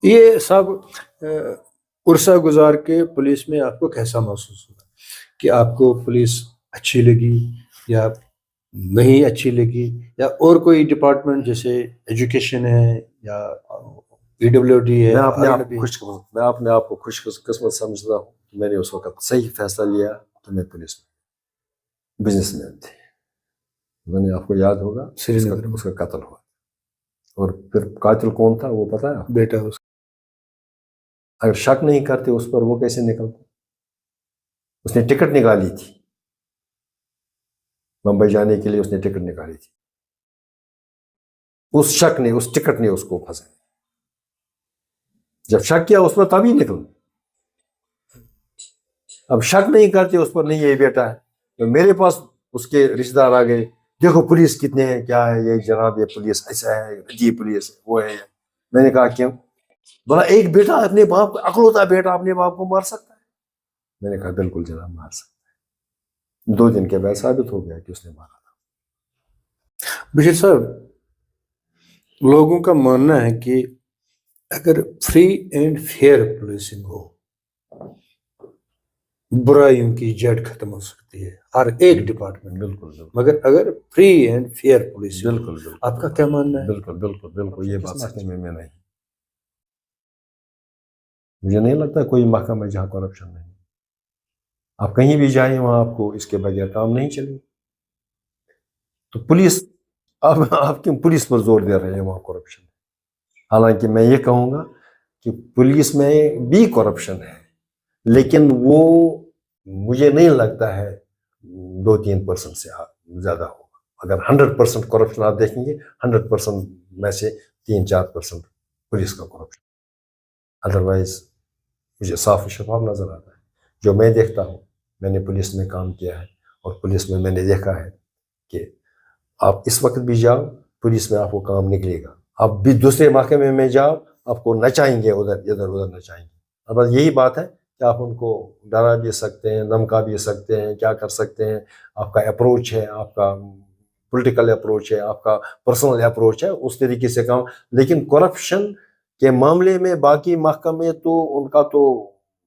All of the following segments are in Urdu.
یہ سب عرصہ گزار کے پولیس میں آپ کو کیسا محسوس ہوا کہ آپ کو پولیس اچھی لگی یا نہیں اچھی لگی، یا اور کوئی ڈپارٹمنٹ جیسے ایجوکیشن ہے یا پی ڈبلیو ڈی ہے؟ میں اپنے آپ کو خوش قسمت سمجھتا ہوں کہ میں نے اس وقت صحیح فیصلہ لیا کہ میں پولیس میں بزنس مین تھے. میں نے آپ کو یاد ہوگا اس کا قتل ہوا، اور پھر قاتل کون تھا وہ پتا ہے؟ بیٹا. اگر شک نہیں کرتے اس پر وہ کیسے نکلتا؟ اس نے ٹکٹ نکالی تھی ممبئی جانے کے لیے، اس نے ٹکٹ نکالی تھی. اس شک نے، اس ٹکٹ نے اس کو پھنسا. جب شک کیا اس پر تبھی نکل. اب شک نہیں کرتے اس پر، نہیں یہ بیٹا ہے. تو میرے پاس اس کے رشتے دار آ گئے، دیکھو پولیس کتنے ہیں، کیا ہے یہ جناب، یہ پولیس ایسا ہے، عجیب پولیس ہے، وہ ہے. میں نے کہا کیوں؟ بولا ایک بیٹا اپنے باپ کو، اکلوتا بیٹا اپنے باپ کو مار سکتا ہے؟ میں نے کہا بالکل جناب مار سکتا ہے. 2 دن کے بعد ثابت ہو گیا کہ اس نے مارا تھا. بشیر صاحب، لوگوں کا ماننا ہے کہ اگر فری اینڈ فیئر پولیسنگ ہو، برائیوں کی جڑ ختم ہو سکتی ہے ہر ایک ڈپارٹمنٹ. بالکل. مگر اگر فری اینڈ فیئر پولیسنگ، بالکل آپ کا کیا ماننا ہے؟ بالکل یہ بات سچ میں نہیں. مجھے نہیں لگتا کوئی محکمہ ہے جہاں کرپشن نہیں. آپ کہیں بھی جائیں وہاں آپ کو اس کے بغیر کام نہیں چلے. تو پولیس، آپ کیوں پولیس پر زور دے رہے ہیں وہاں کرپشن؟ حالانکہ میں یہ کہوں گا کہ پولیس میں بھی کرپشن ہے، لیکن وہ مجھے نہیں لگتا ہے 2-3% سے زیادہ ہوگا. اگر 100% کرپشن آپ دیکھیں گے، 100% میں سے 3-4% پولیس کا کرپشن. ادروائز مجھے صاف و شفاف نظر آتا ہے. جو میں دیکھتا ہوں، میں نے پولیس میں کام کیا ہے، اور پولیس میں نے دیکھا ہے کہ آپ اس وقت بھی جاؤ پولیس میں آپ کو کام نکلے گا. آپ بھی دوسرے محکمے میں جاؤ، آپ کو نچائیں گے، ادھر نچائیں گے. اب بس یہی بات ہے کہ آپ ان کو ڈرا بھی سکتے ہیں، دھمکا بھی سکتے ہیں، کیا کر سکتے ہیں. آپ کا اپروچ ہے، آپ کا پولیٹیکل اپروچ ہے، آپ کا پرسنل اپروچ ہے، اس طریقے سے کام. لیکن کرپشن کے معاملے میں باقی محکمے تو ان کا تو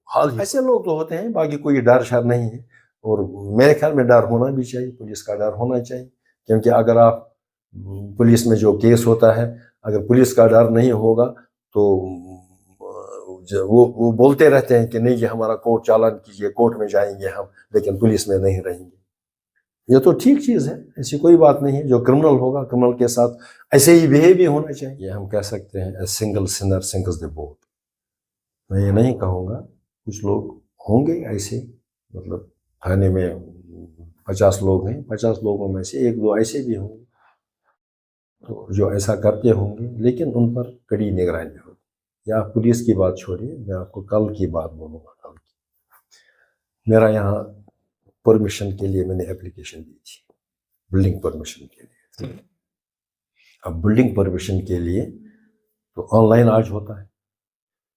حال ایسے لوگ تو ہوتے ہیں، باقی کوئی ڈر شر نہیں ہے. اور میرے خیال میں ڈر ہونا بھی چاہیے، پولیس کا ڈر ہونا چاہیے. کیونکہ اگر آپ پولیس میں جو کیس ہوتا ہے، اگر پولیس کا ڈر نہیں ہوگا تو وہ بولتے رہتے ہیں کہ نہیں جی ہمارا کورٹ چالان کیجیے، کورٹ میں جائیں گے ہم، لیکن پولیس میں نہیں رہیں گے. یہ تو ٹھیک چیز ہے، ایسی کوئی بات نہیں ہے. جو کرمنل ہوگا کرمنل کے ساتھ ایسے ہی بیہیو بھی ہونا چاہیے. یہ ہم کہہ سکتے ہیں سنگل سنر سنکس دی بوٹ. میں یہ نہیں کہوں گا، کچھ لوگ ہوں گے ایسے، مطلب تھانے میں 50 لوگ ہیں، 50 لوگوں میں سے 1-2 ایسے بھی ہوں گے تو جو ایسا کرتے ہوں گے، لیکن ان پر کڑی نگرانی ہوگی. یا پولیس کی بات چھوڑیے، میں آپ کو کل کی بات بولوں گا. کل کی میرا یہاں پرمیشن کے لیے میں نے اپلیکیشن دی تھی، بلڈنگ پرمیشن کے لیے. اب بلڈنگ پرمیشن کے لیے تو آن لائن آج ہوتا ہے،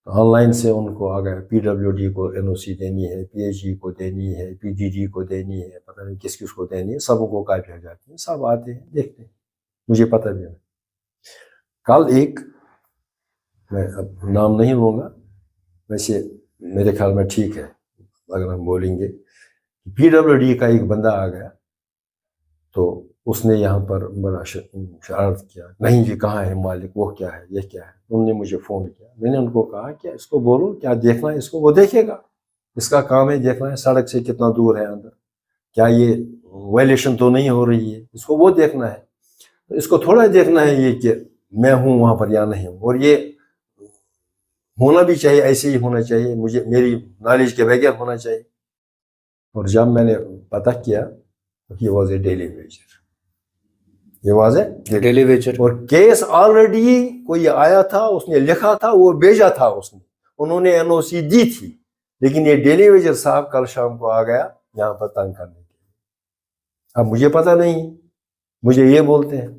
آن لائن سے ان کو آ گیا پی ڈبلیو ڈی کو NOC دینی ہے، پی ایچ جی کو دینی ہے، پی جی جی کو دینی ہے، پتہ نہیں کس کس کو دینی ہے. سب کو کاپی ہو جاتی ہیں، سب آتے ہیں دیکھتے ہیں، مجھے پتہ بھی نہیں. کل ایک، میں اب نام نہیں لوں گا، ویسے میرے خیال میں ٹھیک ہے اگر ہم بولیں گے، پی ڈبلیو ڈی کا ایک بندہ آ گیا تو اس نے یہاں پر بڑا شرارت کیا. نہیں جی کہاں ہے مالک، وہ کیا ہے، یہ کیا ہے. انہوں نے مجھے فون کیا. میں نے ان کو کہا کہ اس کو بولو کیا دیکھنا ہے اس کو، وہ دیکھے گا. اس کا کام ہے دیکھنا ہے سڑک سے کتنا دور ہے اندر، کیا یہ وائلیشن تو نہیں ہو رہی ہے، اس کو وہ دیکھنا ہے. اس کو تھوڑا دیکھنا ہے یہ کہ میں ہوں وہاں پر یا نہیں ہوں. اور یہ ہونا بھی چاہیے، ایسے ہی ہونا چاہیے، مجھے میری نالج کے بغیر ہونا چاہیے. اور جب میں نے پتہ کیا he was a daily wager. یہ واضح ڈیلی ویجر. اور کیس آلریڈی کوئی آیا تھا، اس نے لکھا تھا، وہ بھیجا تھا اس نے، انہوں نے NOC دی تھی. لیکن یہ ڈیلی ویجر صاحب کل شام کو آ گیا یہاں پر تنگ کرنے کے لیے. اب مجھے پتہ نہیں، مجھے یہ بولتے ہیں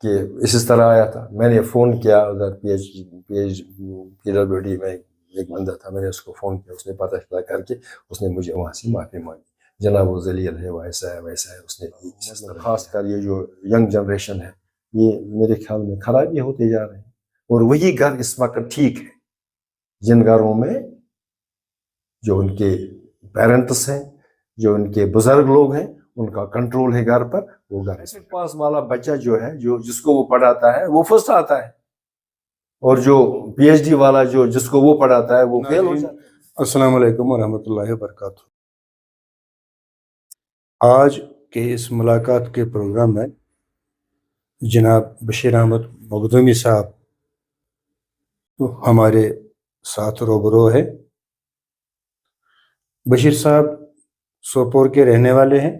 کہ اس طرح آیا تھا. میں نے فون کیا ادھر پی ڈبلیو ڈی میں ایک بندہ تھا، میں نے اس کو فون کیا، اس نے پتہ چلا کر کے اس نے مجھے وہاں سے معافی مانگی. جناب وہ ذلیل ہے، ویسا ہے ویسا ہے. اس نے خاص کر یہ جو ینگ جنریشن ہے، یہ میرے خیال میں خرابی ہوتے جا رہے ہیں. اور وہی گھر اس وقت ٹھیک ہے، جن گھروں میں جو ان کے پیرنٹس ہیں، جو ان کے بزرگ لوگ ہیں، ان کا کنٹرول ہے گھر پر، وہ گھر ہے۔ پاس والا بچہ جو ہے، جس کو وہ پڑھاتا ہے، وہ فرسٹ آتا ہے، اور جو پی ایچ ڈی والا جس کو وہ پڑھاتا ہے، وہ فیل ہو جاتا ہے۔ السلام علیکم ورحمۃ اللہ وبرکاتہ۔ آج کے اس ملاقات کے پروگرام میں جناب بشیر احمد مخدومی صاحب ہمارے ساتھ روبرو ہے۔ بشیر صاحب سوپور کے رہنے والے ہیں۔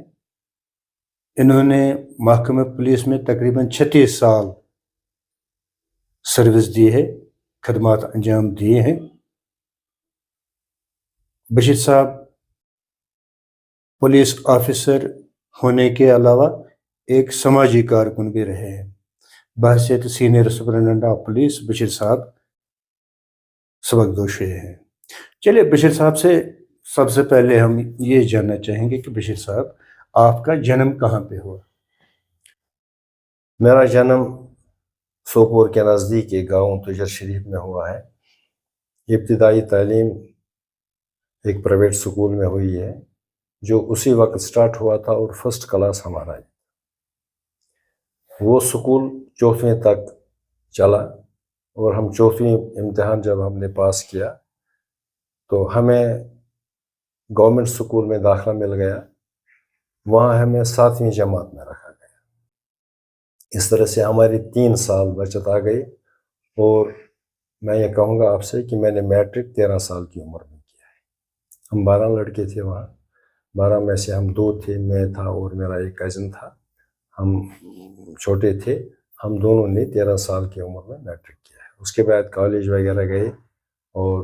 انہوں نے محکمہ پولیس میں تقریباً 36 سال سروس دی ہے، خدمات انجام دیے ہیں۔ بشیر صاحب پولیس آفیسر ہونے کے علاوہ ایک سماجی کارکن بھی رہے ہیں۔ بحیثیت senior superintendent of police Bashir صاحب سبکدوش ہوئے ہیں۔ چلیے بشیر صاحب سے سب سے پہلے ہم یہ جاننا چاہیں گے کہ بشیر صاحب آپ کا جنم کہاں پہ ہوا؟ میرا جنم سوپور کے نزدیک ایک گاؤں تجر شریف میں ہوا ہے۔ ابتدائی تعلیم ایک پرائیویٹ سکول میں ہوئی ہے، جو اسی وقت سٹارٹ ہوا تھا، اور فرسٹ کلاس ہمارا ہے۔ وہ سکول 4ویں تک چلا، اور ہم 4ویں امتحان جب ہم نے پاس کیا تو ہمیں گورنمنٹ سکول میں داخلہ مل گیا۔ وہاں ہمیں 7ویں جماعت میں رکھا گیا۔ اس طرح سے ہماری 3 سال بچت آ گئی، اور میں یہ کہوں گا آپ سے کہ میں نے میٹرک 13 سال کی عمر میں کیا ہے۔ ہم 12 لڑکے تھے وہاں، 12 میں سے ہم 2 تھے، میں تھا اور میرا ایک کزن تھا۔ ہم چھوٹے تھے، ہم دونوں نے 13 سال کی عمر میں میٹرک کیا ہے۔ اس کے بعد کالج وغیرہ گئے، اور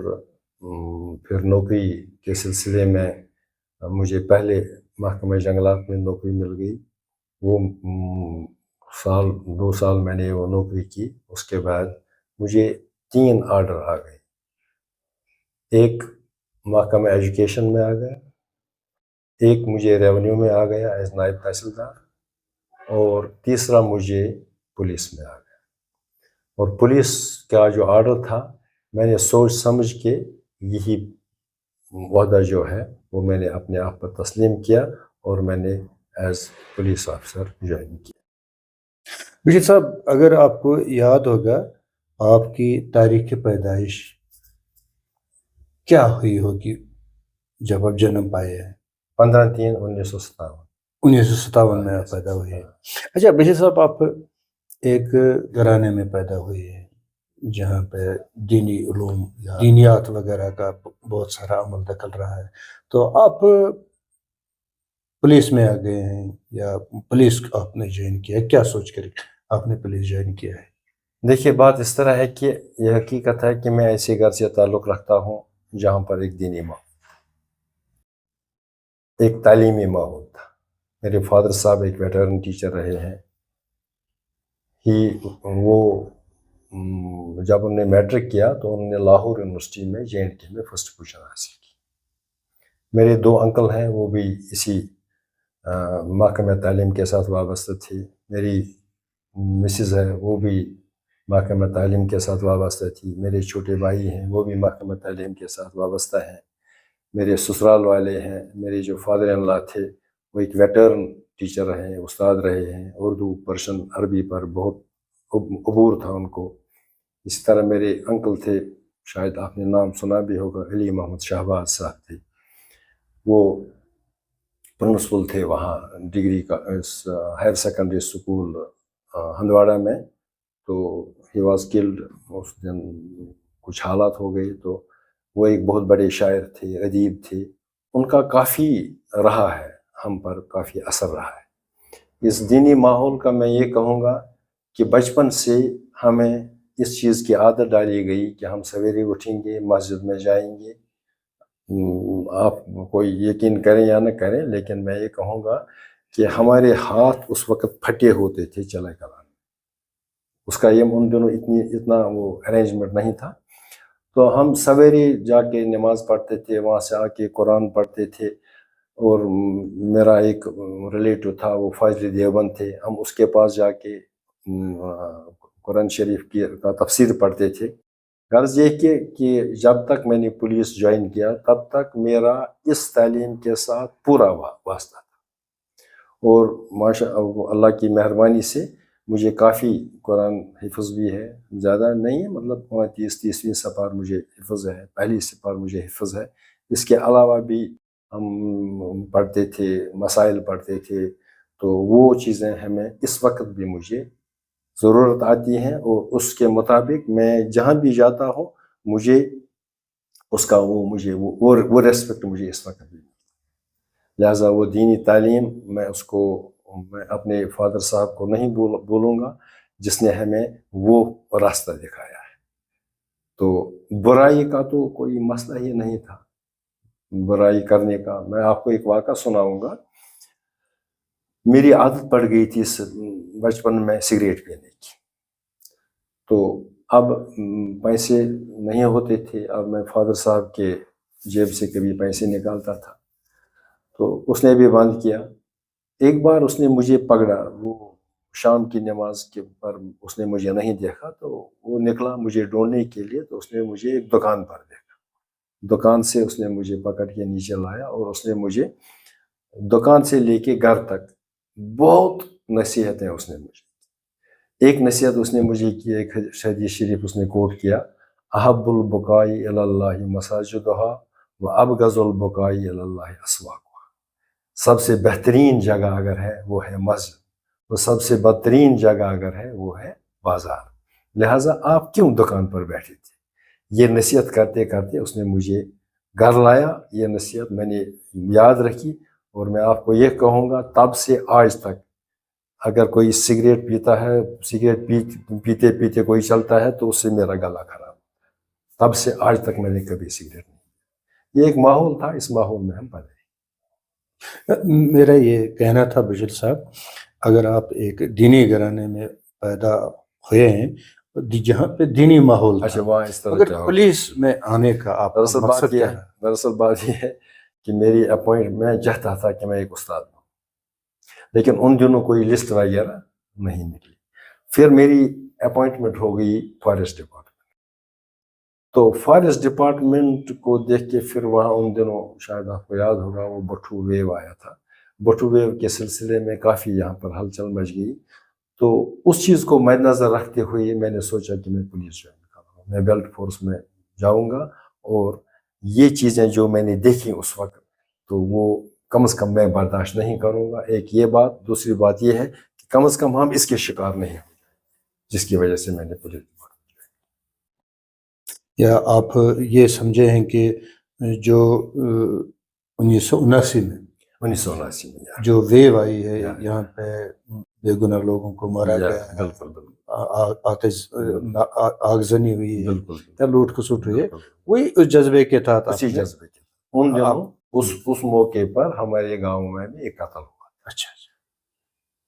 پھر نوکری کے سلسلے میں مجھے پہلے محکمہ جنگلات میں نوکری مل گئی۔ وہ 2 سال میں نے وہ نوکری کی۔ اس کے بعد مجھے 3 آرڈر آ گئے۔ ایک محکمہ ایجوکیشن میں آ گیا، ایک مجھے ریونیو میں آ گیا ایز نائب تحصیلدار، اور تیسرا مجھے پولیس میں آ گیا۔ اور پولیس کا جو آرڈر تھا، میں نے سوچ سمجھ کے یہی عہدہ جو ہے وہ میں نے اپنے آپ پر تسلیم کیا، اور میں نے ایز پولیس آفیسر جوائن کیا۔ بشیر صاحب اگر آپ کو یاد ہوگا، آپ کی تاریخ پیدائش کیا ہوئی ہوگی جب آپ جنم پائے ہیں؟ 15/3/1957۔ 1957 میں آپ پیدا ہوئے ہیں۔ اچھا بشیر صاحب، آپ ایک گھرانے میں پیدا ہوئے ہیں جہاں پہ دینی علوم یا دینیات وغیرہ کا بہت سارا عمل دخل رہا ہے، تو آپ پولیس میں آ گئے ہیں یا پولیس آپ نے جوائن کیا ہے؟ کیا سوچ کر آپ نے پولیس جوائن کیا ہے؟ دیکھیے، بات اس طرح ہے کہ یہ حقیقت ہے کہ میں ایسے گھر سے تعلق رکھتا ہوں جہاں پر ایک دینی ماحول، ایک تعلیمی ماحول تھا۔ میرے فادر صاحب ایک ویٹرن ٹیچر رہے ہیں۔ وہ جب انہوں نے میٹرک کیا تو انہوں نے لاہور یونیورسٹی میں JNK میں فرسٹ پوزیشن حاصل کی۔ میرے 2 انکل ہیں، وہ بھی اسی محکمہ تعلیم کے ساتھ وابستہ تھے۔ میری مسز ہے، وہ بھی محکمہ تعلیم کے ساتھ وابستہ تھی۔ میرے چھوٹے بھائی ہیں، وہ بھی محکمہ تعلیم کے ساتھ وابستہ ہیں۔ میرے سسرال والے ہیں، میرے جو فادر ان لا تھے وہ ایک ویٹرن ٹیچر رہے ہیں، استاد رہے ہیں، اردو، پرشین، عربی پر بہت عبور تھا ان کو۔ اسی طرح میرے انکل تھے، شاید آپ نے نام سنا بھی ہوگا، علی محمد شہباز صاحب تھے، وہ پرنسپل تھے وہاں ڈگری کا ہائر سیکنڈری اسکول ہندواڑہ میں۔ تو ہی واز کلڈ، اس دن کچھ حالات ہو گئے، تو وہ ایک بہت بڑے شاعر تھے، ادیب تھے۔ ان کا کافی رہا ہے، ہم پر کافی اثر رہا ہے۔ اس دینی ماحول کا میں یہ کہوں گا کہ بچپن سے ہمیں اس چیز کی عادت ڈالی گئی کہ ہم سویرے اٹھیں گے، مسجد میں جائیں گے۔ آپ کوئی یقین کریں یا نہ کریں، لیکن میں یہ کہوں گا کہ ہمارے ہاتھ اس وقت پھٹے ہوتے تھے چلے کلانے۔ اس کا یہ ان دنوں اتنا وہ ارینجمنٹ نہیں تھا، تو ہم سویرے جا کے نماز پڑھتے تھے، وہاں سے آ کے قرآن پڑھتے تھے۔ اور میرا ایک ریلیٹو تھا، وہ فاضل دیوبند تھے، ہم اس کے پاس جا کے قرآن شریف کا تفسیر پڑھتے تھے۔ غرض یہ کہ جب تک میں نے پولیس جوائن کیا تب تک میرا اس تعلیم کے ساتھ پورا واسطہ تھا، اور ماشاء اللہ کی مہربانی سے مجھے کافی قرآن حفظ بھی ہے، زیادہ نہیں ہے، مطلب 30ویں سپار مجھے حفظ ہے، پہلی سپار مجھے حفظ ہے۔ اس کے علاوہ بھی ہم پڑھتے تھے، مسائل پڑھتے تھے، تو وہ چیزیں ہمیں اس وقت بھی مجھے ضرورت آتی ہیں، اور اس کے مطابق میں جہاں بھی جاتا ہوں مجھے اس کا وہ ریسپیکٹ مجھے اس وقت بھی، لہٰذا وہ دینی تعلیم میں اپنے فادر صاحب کو نہیں بولوں گا جس نے ہمیں وہ راستہ دکھایا ہے۔ تو برائی کا تو کوئی مسئلہ ہی نہیں تھا، برائی کرنے کا۔ میں آپ کو ایک واقعہ سناؤں گا۔ میری عادت پڑ گئی تھی بچپن میں سگریٹ پینے کی، تو اب پیسے نہیں ہوتے تھے، اب میں فادر صاحب کے جیب سے کبھی پیسے نکالتا تھا، تو اس نے بھی بند کیا۔ ایک بار اس نے مجھے پکڑا، وہ شام کی نماز کے پر اس نے مجھے نہیں دیکھا، تو وہ نکلا مجھے ڈھونڈنے کے لیے، تو اس نے مجھے ایک دکان پر دیکھا، دکان سے اس نے مجھے پکڑ کے نیچے لایا، اور اس نے مجھے دکان سے لے کے گھر تک بہت نصیحتیں اس نے مجھے، ایک نصیحت اس نے مجھے کی، ایک حدیث شریف اس نے کوٹ کیا، احب البکائی الی اللہ مساجدہا و ابغض البکائی الی اللہ اسواقہا۔ سب سے بہترین جگہ اگر ہے وہ ہے مسجد، اور سب سے بدترین جگہ اگر ہے وہ ہے بازار، لہٰذا آپ کیوں دکان پر بیٹھے تھے؟ یہ نصیحت کرتے کرتے اس نے مجھے گھر لایا، یہ نصیحت میں نے یاد رکھی، اور میں آپ کو یہ کہوں گا تب سے آج تک اگر کوئی سگریٹ پیتا ہے، سگریٹ پیتے پیتے کوئی چلتا ہے تو اس سے میرا گلا خراب، تب سے آج تک میں نے کبھی سگریٹ نہیں پی۔ یہ ایک ماحول تھا، اس ماحول میں ہم پڑے۔ میرا یہ کہنا تھا بشیر صاحب، اگر آپ ایک دینی گھرانے میں پیدا ہوئے ہیں جہاں پہ دینی ماحول تھا، اچھا وہاں اس طرح اگر کیا ہو؟ پولیس میں آنے کا آپ کا مقصد کیا ہے؟ دراصل بات یہ ہے کہ میری اپوائنٹ، میں چاہتا تھا کہ میں ایک استاد ہوں، لیکن ان دنوں کوئی لسٹ وغیرہ نہیں نکلی۔ پھر میری اپوائنٹمنٹ ہو گئی فارسٹ ڈپارٹمنٹ، تو فارسٹ ڈپارٹمنٹ کو دیکھ کے پھر وہاں ان دنوں شاید آپ کو یاد ہوگا وہ بٹھو ویو آیا تھا، بٹھو ویو کے سلسلے میں کافی یہاں پر ہلچل مچ گئی، تو اس چیز کو مد نظر رکھتے ہوئے میں نے سوچا کہ میں پولیس جوائن کروں، میں بیلٹ فورس میں جاؤں گا، اور یہ چیزیں جو میں نے دیکھی اس وقت تو وہ کم از کم میں برداشت نہیں کروں گا۔ ایک یہ بات، دوسری بات یہ ہے کہ کم از کم ہم اس کے شکار نہیں ہوں، جس کی وجہ سے میں نے پولیس یا آپ یہ سمجھے ہیں کہ جو 1979 میں 1979 میں جو ویو آئی ہے، یہاں پہ بے گناہ لوگوں کو مارا گیا ہے، بالکل بالکل آگزنی ہوئی ہے بالکل یا لوٹ کھسوٹ ہوئی ہے، وہی اس جذبے کے تحت آپ اسی نے- جذبے کے ان دنوں اس موقع پر ہمارے گاؤں میں بھی ایک قتل ہوا۔ اچھا،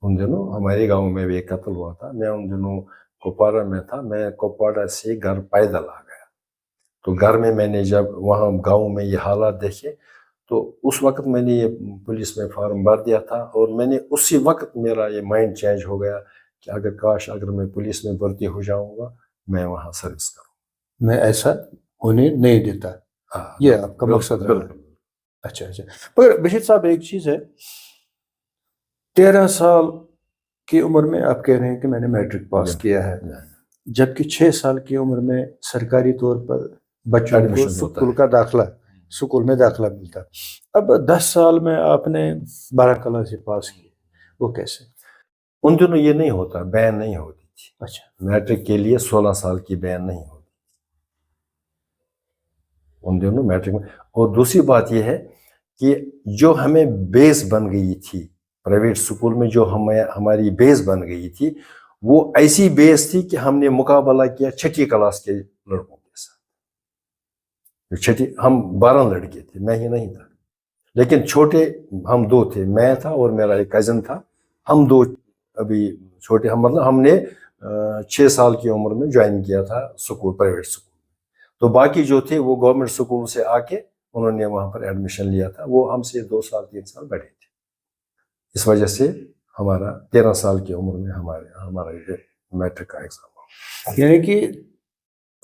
ان دنوں ہمارے گاؤں میں بھی ایک قتل ہوا تھا، میں ان دنوں کپواڑہ میں تھا، میں کپواڑہ سے گھر پیدل آ گیا، تو گھر میں نے جب وہاں گاؤں میں یہ حالات دیکھے تو اس وقت میں نے یہ پولیس میں فارم بھر دیا تھا، اور میں نے اسی وقت میرا یہ مائنڈ چینج ہو گیا کہ اگر میں پولیس میں بھرتی ہو جاؤں گا میں وہاں سروس کروں، میں ایسا ہونے نہیں دیتا، یہ آپ کا مقصد رہا ہے۔ اچھا، مگر بشیر صاحب ایک چیز ہے، 13 سال کی عمر میں آپ کہہ رہے ہیں کہ میں نے میٹرک پاس کیا ہے، جبکہ 6 سال کی عمر میں سرکاری طور پر بچوں کو سکول کا داخلہ، سکول میں داخلہ ملتا، اب 10 سال میں آپ نے 12 کلاس سے پاس کی، وہ کیسے؟ ان دنوں یہ نہیں ہوتا، بین نہیں ہوتی تھی۔ اچھا، میٹرک کے لیے 16 سال کی بین نہیں ہوتی ان دنوں میٹرک میں۔ اور دوسری بات یہ ہے کہ جو ہمیں بیس بن گئی تھی پرائیویٹ سکول میں، جو ہماری بیس بن گئی تھی، وہ ایسی بیس تھی کہ ہم نے مقابلہ کیا 6ٹھی کلاس کے لڑکوں کے ساتھ۔ ہم 12 لڑکے تھے، میں ہی نہیں تھا، لیکن چھوٹے ہم 2 تھے، میں تھا اور میرا ایک کزن تھا، ہم 2 ابھی چھوٹے، مطلب ہم نے 6 سال کی عمر میں جوائن کیا تھا سکول، پرائیویٹ سکول، تو باقی جو تھے وہ گورنمنٹ سکول سے آ کے انہوں نے وہاں پر ایڈمیشن لیا تھا، وہ ہم سے 2 سال 3 سال بڑے تھے، اس وجہ سے ہمارا 13 سال کی عمر میں ہمارا میٹرک کا ایگزام ہوا۔ یعنی کہ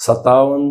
57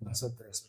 63।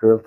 12th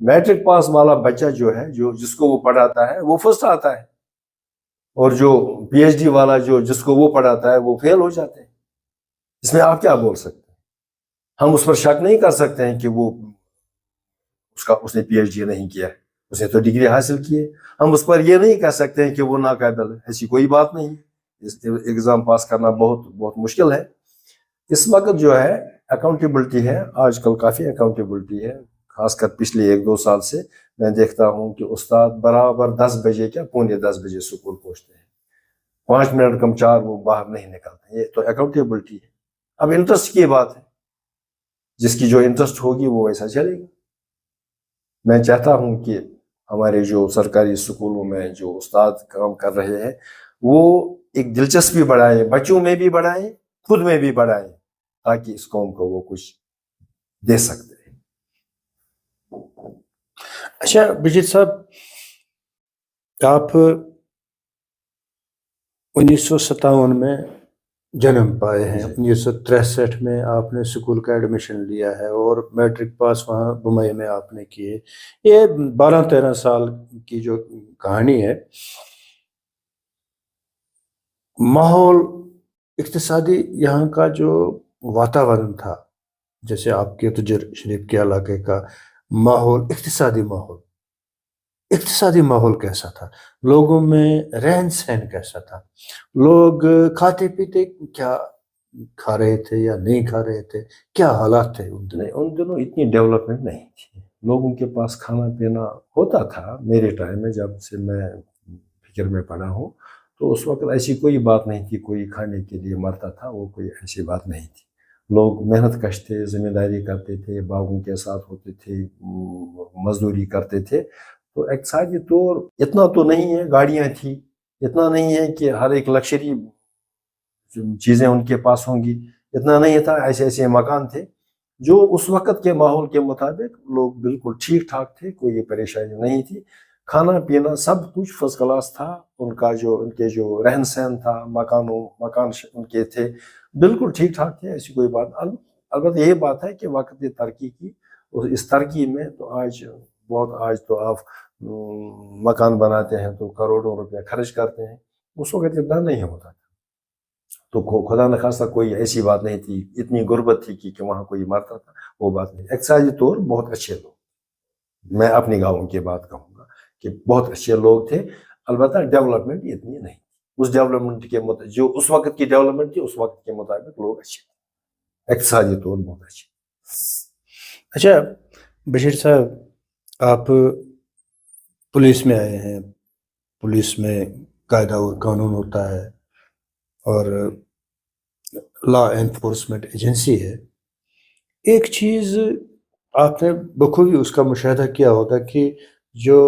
میٹرک پاس والا بچہ جو ہے جس کو وہ پڑھاتا ہے وہ فرسٹ آتا ہے، اور جو پی ایچ ڈی والا جس کو وہ پڑھاتا ہے وہ فیل ہو جاتے ہیں. اس میں آپ کیا بول سکتے ہیں؟ ہم اس پر شک نہیں کر سکتے ہیں کہ اس نے پی ایچ ڈی نہیں کیا ہے، اس نے تو ڈگری حاصل کی ہے. ہم اس پر یہ نہیں کہہ سکتے ہیں کہ وہ ناقابل ہے، ایسی کوئی بات نہیں ہے. ایگزام پاس کرنا بہت بہت مشکل ہے. اس وقت جو ہے اکاؤنٹیبلٹی ہے، آج کل کافی اکاؤنٹیبلٹی ہے، خاص کر پچھلے 1-2 سال سے میں دیکھتا ہوں کہ استاد برابر 10 بجے کیا 9:45 بجے اسکول پہنچتے ہیں، 5 منٹ کم 4 وہ باہر نہیں نکلتے. یہ تو اکاؤنٹیبلٹی ہے. اب انٹرسٹ کی بات ہے، جس کی جو انٹرسٹ ہوگی وہ ویسا چلے گا. میں چاہتا ہوں کہ ہمارے جو سرکاری اسکولوں میں جو استاد کام کر رہے ہیں وہ ایک دلچسپی بڑھائیں، بچوں میں بھی بڑھائیں، خود میں بھی بڑھائیں، تاکہ اس قوم کو وہ کچھ دے سکتے ہیں. اچھا بشیر صاحب، آپ 1957 میں جنم پائے ہیں، 1963 میں آپ نے اسکول کا ایڈمیشن لیا ہے اور میٹرک پاس وہاں بمبئی میں آپ نے کیے. یہ 12-13 سال کی جو کہانی ہے، ماحول اقتصادی یہاں کا جو واتاورن تھا، جیسے آپ کے تجر شریف کے علاقے کا ماحول، اقتصادی ماحول کیسا تھا؟ لوگوں میں رہن سہن کیسا تھا؟ لوگ کھاتے پیتے کیا کھا رہے تھے یا نہیں کھا رہے تھے؟ کیا حالات تھے ان دنوں؟ ان دنوں اتنی ڈیولپمنٹ نہیں تھی، لوگوں کے پاس کھانا پینا ہوتا تھا. میرے ٹائم میں جب سے میں فکر میں پڑا ہوں تو اس وقت ایسی کوئی بات نہیں تھی کوئی کھانے کے لیے مرتا تھا، وہ کوئی ایسی بات نہیں تھی. لوگ محنت کش تھے، ذمہ داری کرتے تھے، باغوں کے ساتھ ہوتے تھے، مزدوری کرتے تھے. تو اقتصادی طور اتنا تو نہیں ہے، گاڑیاں تھی، اتنا نہیں ہے کہ ہر ایک لکشری چیزیں ان کے پاس ہوں گی، اتنا نہیں تھا. ایسے مکان تھے جو اس وقت کے ماحول کے مطابق لوگ بالکل ٹھیک ٹھاک تھے، کوئی پریشانی نہیں تھی. کھانا پینا سب کچھ فرسٹ کلاس تھا. ان کے جو رہن سہن تھا، مکان ان کے تھے بالکل ٹھیک ٹھاک تھے، ایسی کوئی بات. البتہ یہ بات ہے کہ وقت نے ترقی کی، اس ترقی میں تو آج تو آپ مکان بناتے ہیں تو کروڑوں روپے خرچ کرتے ہیں، اس وقت اتنا نہیں ہوتا تھا. تو خدا نخواستہ کوئی ایسی بات نہیں تھی، اتنی غربت تھی کہ وہاں کوئی مرتا تھا، وہ بات نہیں. اقتصادی طور بہت اچھے لوگ، میں اپنی گاؤں کی بات کہوں گا کہ بہت اچھے لوگ تھے. البتہ ڈیولپمنٹ اتنی نہیں، اس ڈیولپمنٹ کے جو اس وقت کی ڈیولپمنٹ تھی اس وقت کے مطابق لوگ اچھے تھے، اقتصادی طور بہت اچھے. اچھا بشیر صاحب، آپ پولیس میں آئے ہیں، پولیس میں قاعدہ اور قانون ہوتا ہے اور لا انفورسمنٹ ایجنسی ہے. ایک چیز آپ نے بخوبی اس کا مشاہدہ کیا ہوگا کہ جو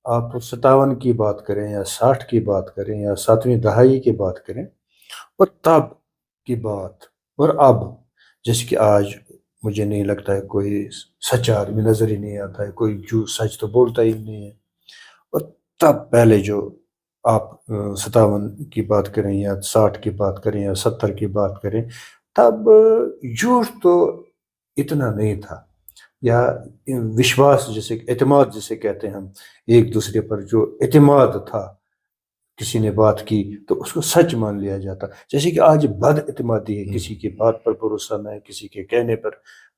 آپ 57 کی بات کریں یا 60 کی بات کریں یا 7ویں دہائی کی بات کریں، اور تب کی بات اور اب، جیسے کہ آج مجھے نہیں لگتا ہے کوئی سچا آدمی نظر ہی نہیں آتا ہے، کوئی جو سچ تو بولتا ہی نہیں ہے. اور تب پہلے جو آپ 57 کی بات کریں یا 60 کی بات کریں یا 70 کی بات کریں، تب جھوٹ تو اتنا نہیں تھا، یا وشواس جسے اعتماد جسے کہتے ہیں ہم، ایک دوسرے پر جو اعتماد تھا، کسی نے بات کی تو اس کو سچ مان لیا جاتا. جیسے کہ آج بد اعتمادی ہے، کسی کی بات پر بھروسہ نہ ہے، کسی کے کہنے پر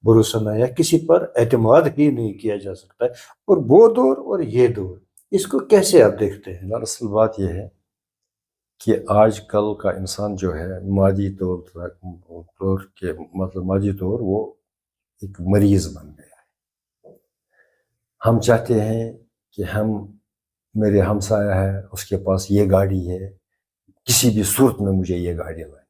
بھروسہ نہ ہے، یا کسی پر اعتماد ہی نہیں کیا جا سکتا ہے. اور وہ دور اور یہ دور، اس کو کیسے آپ دیکھتے ہیں؟ دراصل بات یہ ہے کہ آج کل کا انسان جو ہے مادی طور وہ ایک مریض بن گیا ہے. ہم چاہتے ہیں کہ میرے ہمسایہ ہے، اس کے پاس یہ گاڑی ہے، کسی بھی صورت میں مجھے یہ گاڑی لائے.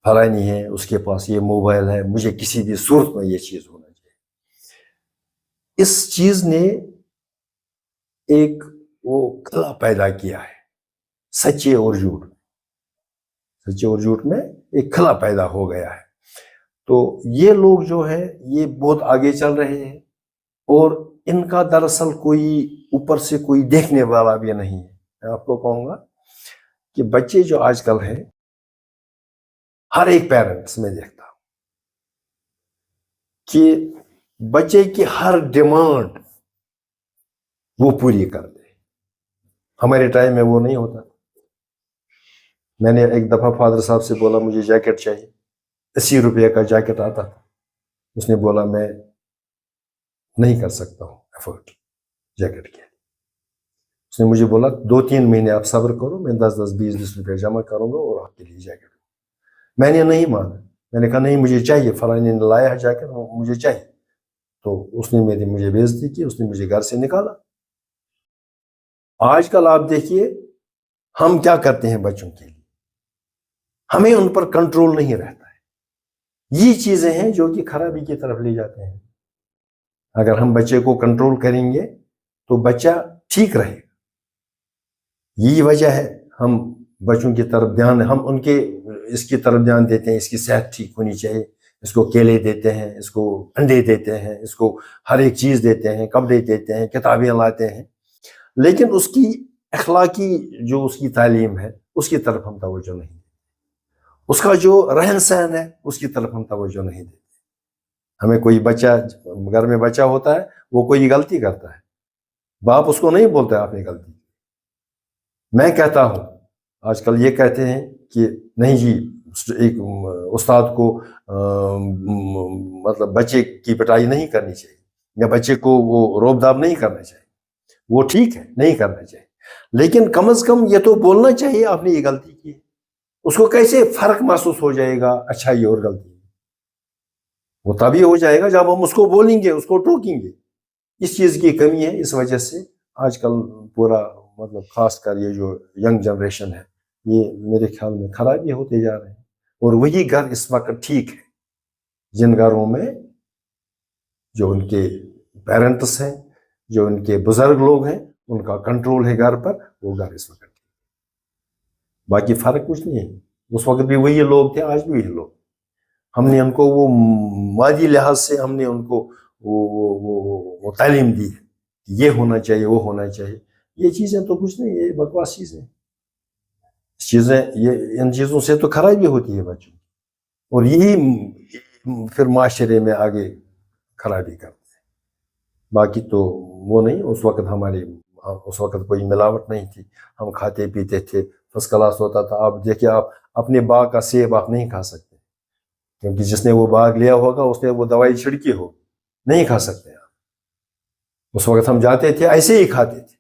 فلانی ہے، اس کے پاس یہ موبائل ہے، مجھے کسی بھی صورت میں یہ چیز ہونا چاہیے. اس چیز نے ایک وہ خلا پیدا کیا ہے، سچے اور جھوٹ میں ایک خلا پیدا ہو گیا ہے. تو یہ لوگ جو ہے یہ بہت آگے چل رہے ہیں، اور ان کا دراصل کوئی اوپر سے کوئی دیکھنے والا بھی نہیں ہے. میں آپ کو کہوں گا کہ بچے جو آج کل ہیں، ہر ایک پیرنٹس میں دیکھتا ہوں کہ بچے کی ہر ڈیمانڈ وہ پوری کر دے. ہمارے ٹائم میں وہ نہیں ہوتا. میں نے ایک دفعہ فادر صاحب سے بولا مجھے جیکٹ چاہیے, 80 روپے کا جیکٹ آتا تھا. اس نے بولا میں نہیں کر سکتا ہوں ایفورٹ جیکٹ کے. اس نے مجھے بولا 2-3 مہینے آپ صبر کرو, میں 10-20 روپے جمع کروں گا اور آپ کے لیے جیکٹ. میں نے نہیں مانا. میں نے کہا نہیں مجھے چاہیے, فلاں نے لایا ہے جیکٹ, مجھے چاہیے. تو اس نے مجھے بےعزتی کی, اس نے مجھے گھر سے نکالا. آج کل آپ دیکھیے ہم کیا کرتے ہیں بچوں کے لیے, ہمیں ان پر کنٹرول نہیں رہتا ہے. یہ چیزیں ہیں جو کہ خرابی کی طرف لے جاتے ہیں. اگر ہم بچے کو کنٹرول کریں گے تو بچہ ٹھیک رہے گا. یہی وجہ ہے ہم بچوں کی طرف دھیان, ہم ان کے اس کی طرف دھیان دیتے ہیں, اس کی صحت ٹھیک ہونی چاہیے, اس کو کیلے دیتے ہیں, اس کو انڈے دیتے ہیں, اس کو ہر ایک چیز دیتے ہیں, کپڑے دیتے ہیں, کتابیں لاتے ہیں, لیکن اس کی اخلاقی جو اس کی تعلیم ہے اس کی طرف ہم توجہ نہیں دیتے. اس کا جو رہن سہن ہے اس کی طرف ہم توجہ نہیں دیتے. ہمیں کوئی بچہ, گھر میں بچہ ہوتا ہے, وہ کوئی غلطی کرتا ہے, باپ اس کو نہیں بولتا آپ نے غلطی. میں کہتا ہوں آج کل یہ کہتے ہیں کہ نہیں جی ایک استاد کو مطلب بچے کی پٹائی نہیں کرنی چاہیے یا بچے کو وہ روب داب نہیں کرنا چاہیے. وہ ٹھیک ہے نہیں کرنا چاہیے, لیکن کم از کم یہ تو بولنا چاہیے آپ نے یہ غلطی کی. اس کو کیسے فرق محسوس ہو جائے گا اچھائی اور غلطی؟ وہ تبھی ہو جائے گا جب ہم اس کو بولیں گے, اس کو ٹوکیں گے. اس چیز کی کمی ہے. اس وجہ سے آج کل پورا مطلب خاص کر یہ جو ینگ جنریشن ہے یہ میرے خیال میں خرابی ہوتے جا رہے ہیں. اور وہی گھر اس وقت ٹھیک ہے جن گھروں میں جو ان کے پیرنٹس ہیں, جو ان کے بزرگ لوگ ہیں, ان کا کنٹرول ہے گھر پر, وہ گھر اس وقت ٹھیک ہے. باقی فرق کچھ نہیں ہے. اس وقت بھی وہی لوگ تھے, آج بھی وہی لوگ. ہم نے ان کو وہ مادی لحاظ سے ہم نے ان کو وہ تعلیم دی ہے, یہ ہونا چاہیے وہ ہونا چاہیے. یہ چیزیں تو کچھ نہیں, یہ بکواس چیزیں. ان چیزوں سے تو خرابی ہوتی ہے بچوں کی, اور یہی پھر معاشرے میں آگے خرابی کرتے ہیں. باقی تو وہ نہیں. اس وقت کوئی ملاوٹ نہیں تھی, ہم کھاتے پیتے تھے, فرسٹ کلاس ہوتا تھا. آپ دیکھیے, آپ اپنے باغ کا سیب آپ نہیں کھا سکتے, کیونکہ جس نے وہ باغ لیا ہوگا اس نے وہ دوائی چھڑکی ہو, نہیں کھا سکتے آپ. اس وقت ہم جاتے تھے ایسے ہی کھاتے تھے,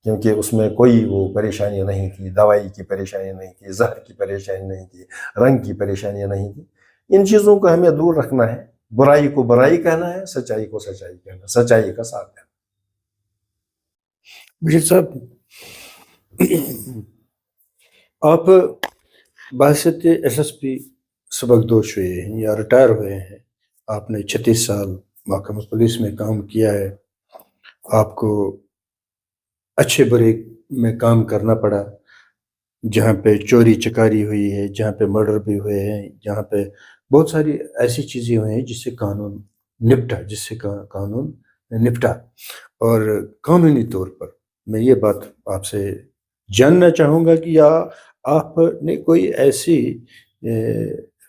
کیونکہ اس میں کوئی وہ پریشانی نہیں تھی, دوائی کی پریشانی نہیں تھی, زہر کی پریشانی نہیں تھی, رنگ کی پریشانیاں نہیں تھی. ان چیزوں کو ہمیں دور رکھنا ہے. برائی کو برائی کہنا ہے, سچائی کو سچائی کہنا, سچائی کا ساتھ دینا. بشیر صاحب, آپ بحثیت SSP سبکدوش ہوئے ہیں یا ریٹائر ہوئے ہیں. آپ نے 36 سال محکمہ پولیس میں کام کیا ہے. آپ کو اچھے برے میں کام کرنا پڑا, جہاں پہ چوری چکاری ہوئی ہے, جہاں پہ مرڈر بھی ہوئے ہیں, جہاں پہ بہت ساری ایسی چیزیں ہوئی ہیں جس سے قانون نپٹا. اور قانونی طور پر میں یہ بات آپ سے جاننا چاہوں گا کہ یا آپ نے کوئی ایسی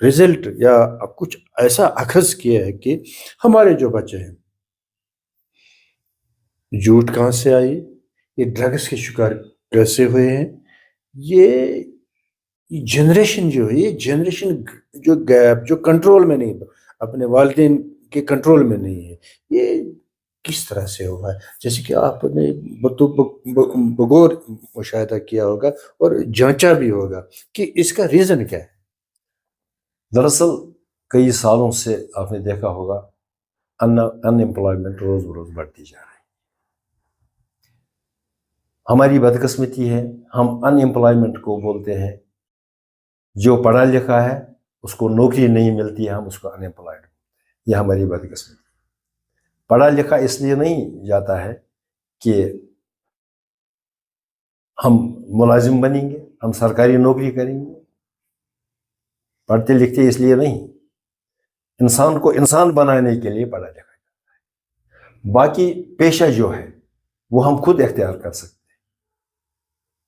رزلٹ یا کچھ ایسا اخذ کیا ہے کہ ہمارے جو بچے ہیں, جھوٹ کہاں سے آئی, یہ ڈرگس کے شکار کیسے ہوئے ہیں, یہ جنریشن جو ہے, یہ جنریشن جو گیپ جو کنٹرول میں نہیں, اپنے والدین کے کنٹرول میں نہیں ہے, یہ کس طرح سے ہوا ہے؟ جیسے کہ آپ نے بغور مشاہدہ کیا ہوگا اور جانچا بھی ہوگا کہ اس کا ریزن کیا ہے. دراصل کئی سالوں سے آپ نے دیکھا ہوگا ان امپلائمنٹ روز بروز بڑھتی جا رہی ہے. ہماری بدقسمتی ہے, ہم ان امپلائمنٹ کو بولتے ہیں, جو پڑھا لکھا ہے اس کو نوکری نہیں ملتی ہے, ہم اس کو ان امپلائڈ بولتے ہیں. یہ ہماری بدقسمتی. پڑھا لکھا اس لیے نہیں جاتا ہے کہ ہم ملازم بنیں گے, ہم سرکاری نوکری کریں گے. پڑھتے لکھتے اس لیے نہیں, انسان کو انسان بنانے کے لیے پڑھا لکھا جاتا ہے. باقی پیشہ جو ہے وہ ہم خود اختیار کر سکتے ہیں.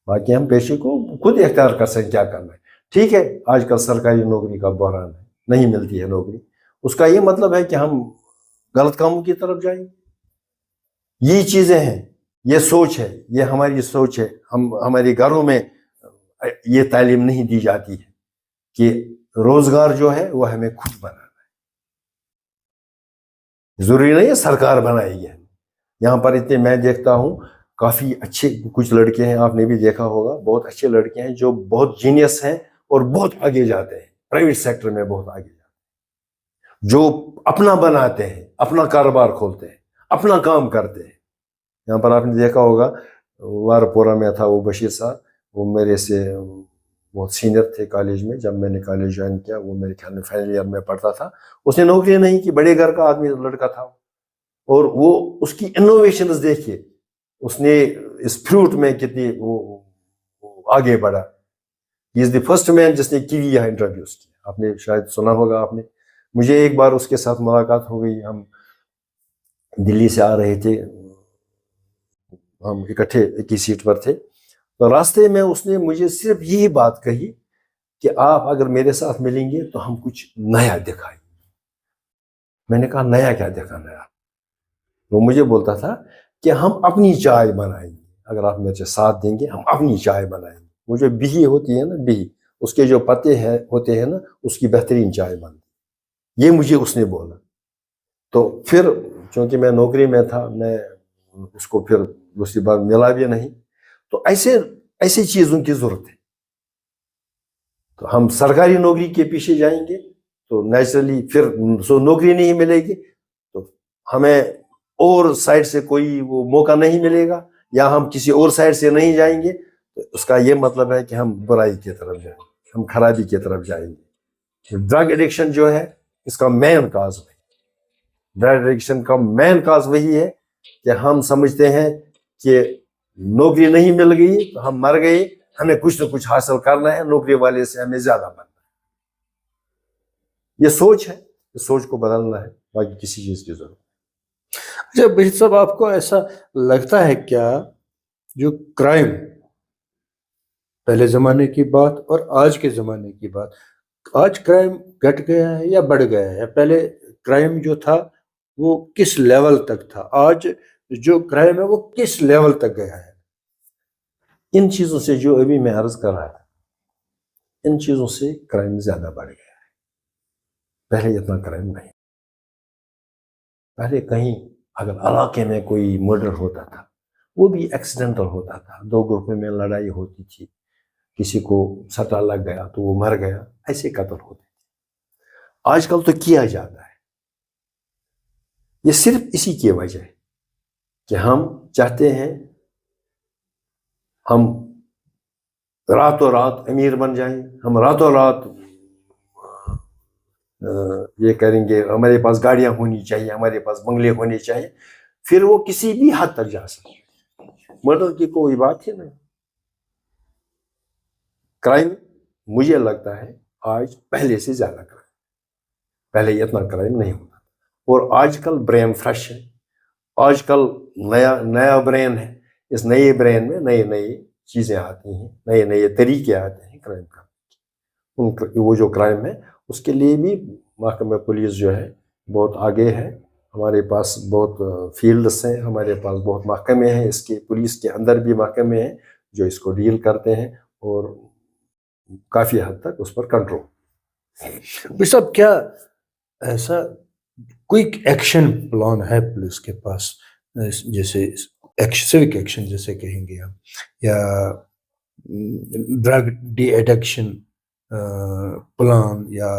باقی ہم پیشے کو خود اختیار کر سکتے کیا کرنا ہے. ٹھیک ہے, آج کل سرکاری نوکری کا بحران ہے, نہیں ملتی ہے نوکری. اس کا یہ مطلب ہے کہ ہم غلط کاموں کی طرف جائیں. یہی چیزیں ہیں یہ سوچ ہے، یہ ہماری سوچ ہے. ہمارے گھروں میں یہ تعلیم نہیں دی جاتی ہے کہ روزگار جو ہے وہ ہمیں خود بنانا ہے. ضروری نہیں ہے سرکار بنائے گی. یہاں پر اتنے میں دیکھتا ہوں کافی اچھے کچھ لڑکے ہیں، آپ نے بھی دیکھا ہوگا، بہت اچھے لڑکے ہیں جو بہت جینیس ہیں اور بہت آگے جاتے ہیں، پرائیویٹ سیکٹر میں بہت آگے جاتے ہیں، جو اپنا بناتے ہیں، اپنا کاروبار کھولتے ہیں، اپنا کام کرتے ہیں. یہاں پر آپ نے دیکھا ہوگا وارپورہ میں تھا وہ بشیر صاحب، وہ میرے سے بہت سینئر تھے کالج میں. جب میں نے کالج جوائن کیا وہ میرے خیال میں فائنل ایئر میں پڑھتا تھا. اس نے نوکری نہیں کی، بڑے گھر کا آدمی لڑکا تھا، اور وہ اس کی انوویشنز دیکھیے، اس نے اس فروٹ میں کتنی وہ آگے بڑھا. ہی از دی فرسٹ مین جس نے کیوی یہاں انٹروڈیوس کیا. آپ نے شاید سنا ہوگا. آپ نے مجھے ایک بار اس کے ساتھ ملاقات ہو گئی، ہم دلی سے آ رہے تھے، ہم اکٹھے ایک ہی سیٹ پر تھے، تو راستے میں اس نے مجھے صرف یہی بات کہی کہ آپ اگر میرے ساتھ ملیں گے تو ہم کچھ نیا دکھائیں گے. میں نے کہا نیا کیا دکھانا ہے؟ وہ مجھے بولتا تھا کہ ہم اپنی چائے بنائیں گے، اگر آپ میرے ساتھ دیں گے ہم اپنی چائے بنائیں گے. وہ جو بہی ہوتی ہے نا، بہی، اس کے جو پتے ہوتے ہیں نا، اس کی بہترین چائے بنتی. یہ مجھے اس نے بولا. تو پھر چونکہ میں نوکری میں تھا، میں اس کو پھر دوسری بار ملا بھی نہیں. تو ایسے چیزوں کی ضرورت ہے. تو ہم سرکاری نوکری کے پیچھے جائیں گے تو نیچرلی پھر نوکری نہیں ملے گی، تو ہمیں اور سائڈ سے کوئی وہ موقع نہیں ملے گا، یا ہم کسی اور سائڈ سے نہیں جائیں گے، تو اس کا یہ مطلب ہے کہ ہم برائی کی طرف جائیں گے، ہم خرابی کی طرف جائیں گے. ڈرگ ایڈکشن جو ہے اس کا مین کاز ہے. ڈرگ ایڈکشن کا مین کاز وہی ہے کہ ہم سمجھتے ہیں کہ نوکری نہیں مل گئی تو ہم مر گئے، ہمیں کچھ نہ کچھ حاصل کرنا ہے، نوکری والے سے ہمیں زیادہ بننا ہے. یہ سوچ ہے، اس سوچ کو بدلنا ہے، باقی کسی چیز کی ضرورت. اچھا بشیر صاحب، آپ کو ایسا لگتا ہے کیا جو کرائم پہلے زمانے کی بات اور آج کے زمانے کی بات، آج کرائم گھٹ گیا ہے یا بڑھ گیا ہے؟ پہلے کرائم جو تھا وہ کس لیول تک تھا، آج جو کرائم ہے وہ کس لیول تک گیا ہے؟ ان چیزوں سے جو ابھی میں عرض کر رہا تھا، ان چیزوں سے کرائم زیادہ بڑھ گیا ہے. پہلے اتنا کرائم نہیں. پہلے کہیں اگر علاقے میں کوئی مرڈر ہوتا تھا وہ بھی ایکسیڈنٹل ہوتا تھا، دو گروپوں میں لڑائی ہوتی تھی، کسی کو سٹا لگ گیا تو وہ مر گیا، ایسے قتل ہوتے تھے. آج کل تو کیا جاتا ہے. یہ صرف اسی کی وجہ ہے کہ ہم چاہتے ہیں ہم راتوں رات امیر بن جائیں، ہم راتوں رات یہ کریں گے، ہمارے پاس گاڑیاں ہونی چاہیے، ہمارے پاس بنگلے ہونے چاہیے، پھر وہ کسی بھی حد تک جا سکتے. مرڈر کی کوئی بات ہی نہیں. کرائم مجھے لگتا ہے آج پہلے سے زیادہ کرائم. پہلے اتنا کرائم نہیں ہوتا، اور آج کل برین فریش ہے، آج کل نیا برین ہے. اس نئے برین میں نئی چیزیں آتی ہیں، نئے طریقے آتے ہیں کرائم کا. وہ جو کرائم ہے اس کے لیے بھی محکمہ پولیس جو ہے بہت آگے ہے. ہمارے پاس بہت فیلڈس ہیں، ہمارے پاس بہت محکمے ہیں، اس کے پولیس کے اندر بھی محکمے ہیں جو اس کو ڈیل کرتے ہیں، اور کافی حد تک اس پر کنٹرول. بھائی صاحب، کیا ایسا کوئک ایکشن پلان ہے پولیس کے پاس، جیسے سیوک ایکشن جیسے کہیں گے ہم، یا ڈرگ ڈی ایڈکشن پلان، یا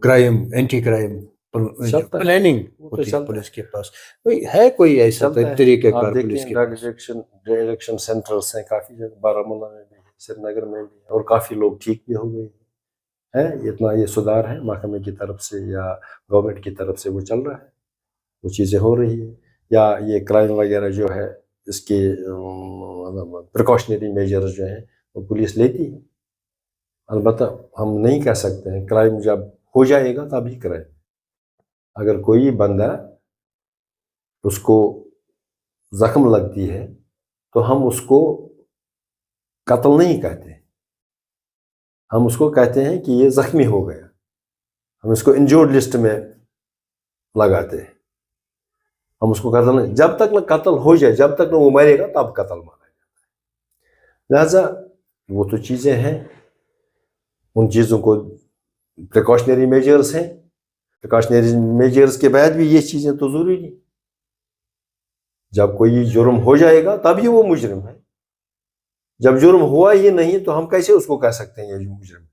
کرائم اینٹی کرائم پلاننگ ہوتی ہے پولیس کے پاس؟ ہے کوئی ایسا طریقہ کار پولیس کے پاس؟ ڈرگ ایڈکشن سینٹرز ہیں کافی جگہ، بارہمولہ میں بھی، سری نگر میں بھی، اور کافی لوگ ٹھیک بھی ہو گئے ہیں. اتنا یہ سدھار ہے محکمے کی طرف سے یا گورنمنٹ کی طرف سے، وہ چل رہا ہے، وہ چیزیں ہو رہی ہے. یا یہ کرائم وغیرہ جو ہے اس کے پریکاشنری میجرز جو ہیں وہ پولیس لیتی ہے. البتہ ہم نہیں کہہ سکتے ہیں کرائم جب ہو جائے گا تب ہی کرائم. اگر کوئی بندہ اس کو زخم لگتی ہے تو ہم اس کو قتل نہیں کہتے، ہم اس کو کہتے ہیں کہ یہ زخمی ہو گیا، ہم اس کو انجورڈ لسٹ میں لگاتے ہیں. ہم اس کو قتل نہیں، جب تک نہ قتل ہو جائے، جب تک نہ وہ مرے گا تب قتل مانا جاتا ہے. لہذا وہ تو چیزیں ہیں، ان چیزوں کو پریکاشنری میجرز ہیں، پریکاشنری میجرز کے بعد بھی یہ چیزیں تو ضروری نہیں. جب کوئی جرم ہو جائے گا تب ہی وہ مجرم ہے. جب جرم ہوا ہی نہیں تو ہم کیسے اس کو کہہ سکتے ہیں یہ مجرم ہے؟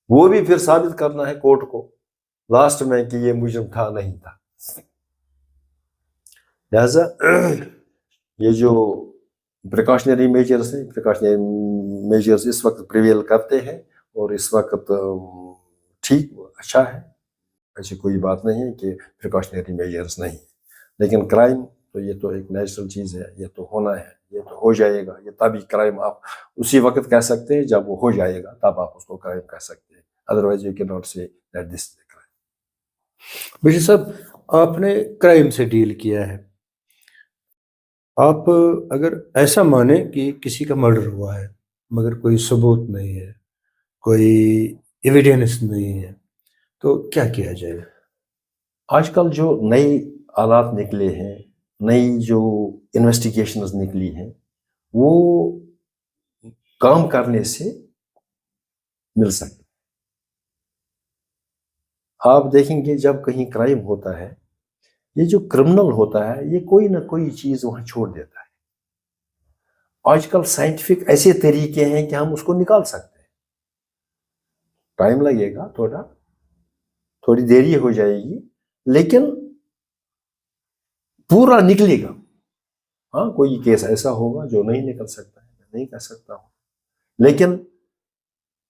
وہ بھی پھر ثابت کرنا ہے کورٹ کو لاسٹ میں کہ یہ مجرم تھا نہیں تھا. لہذا یہ جو پریکاشنری میجرز ہیں، پریکاشنری میجرز اس وقت پریویل کرتے ہیں اور اس وقت ٹھیک اچھا ہے، ایسی کوئی بات نہیں ہے کہ پریکاشنری میجرز نہیں. لیکن کرائم تو یہ تو ایک نیچرل چیز ہے، یہ تو ہونا ہے، یہ تو ہو جائے گا. یہ تبھی کرائم آپ اسی وقت کہہ سکتے ہیں جب وہ ہو جائے گا، تب آپ اس کو کرائم کہہ سکتے ہیں. ادروائز یو کین ناٹ سے that this is a crime. Bashir صاحب، آپ نے کرائم سے ڈیل کیا ہے. آپ اگر ایسا مانیں کہ کسی کا مرڈر ہوا ہے مگر کوئی ثبوت نہیں ہے، کوئی ایویڈینس نہیں ہے، تو کیا کیا جائے؟ آج کل جو نئی آلات نکلے ہیں، نئی جو انویسٹیگیشنز نکلی ہیں، وہ کام کرنے سے مل سکتے. آپ دیکھیں گے جب کہیں کرائم ہوتا ہے، یہ جو کرمنل ہوتا ہے یہ کوئی نہ کوئی چیز وہاں چھوڑ دیتا ہے. آج کل سائنٹیفک ایسے طریقے ہیں کہ ہم اس کو نکال سکتے ہیں. ٹائم لگے گا تھوڑی دیری ہو جائے گی، لیکن پورا نکلے گا. ہاں کوئی کیس ایسا ہوگا جو نہیں نکل سکتا ہے، میں نہیں کہہ سکتا ہوں. لیکن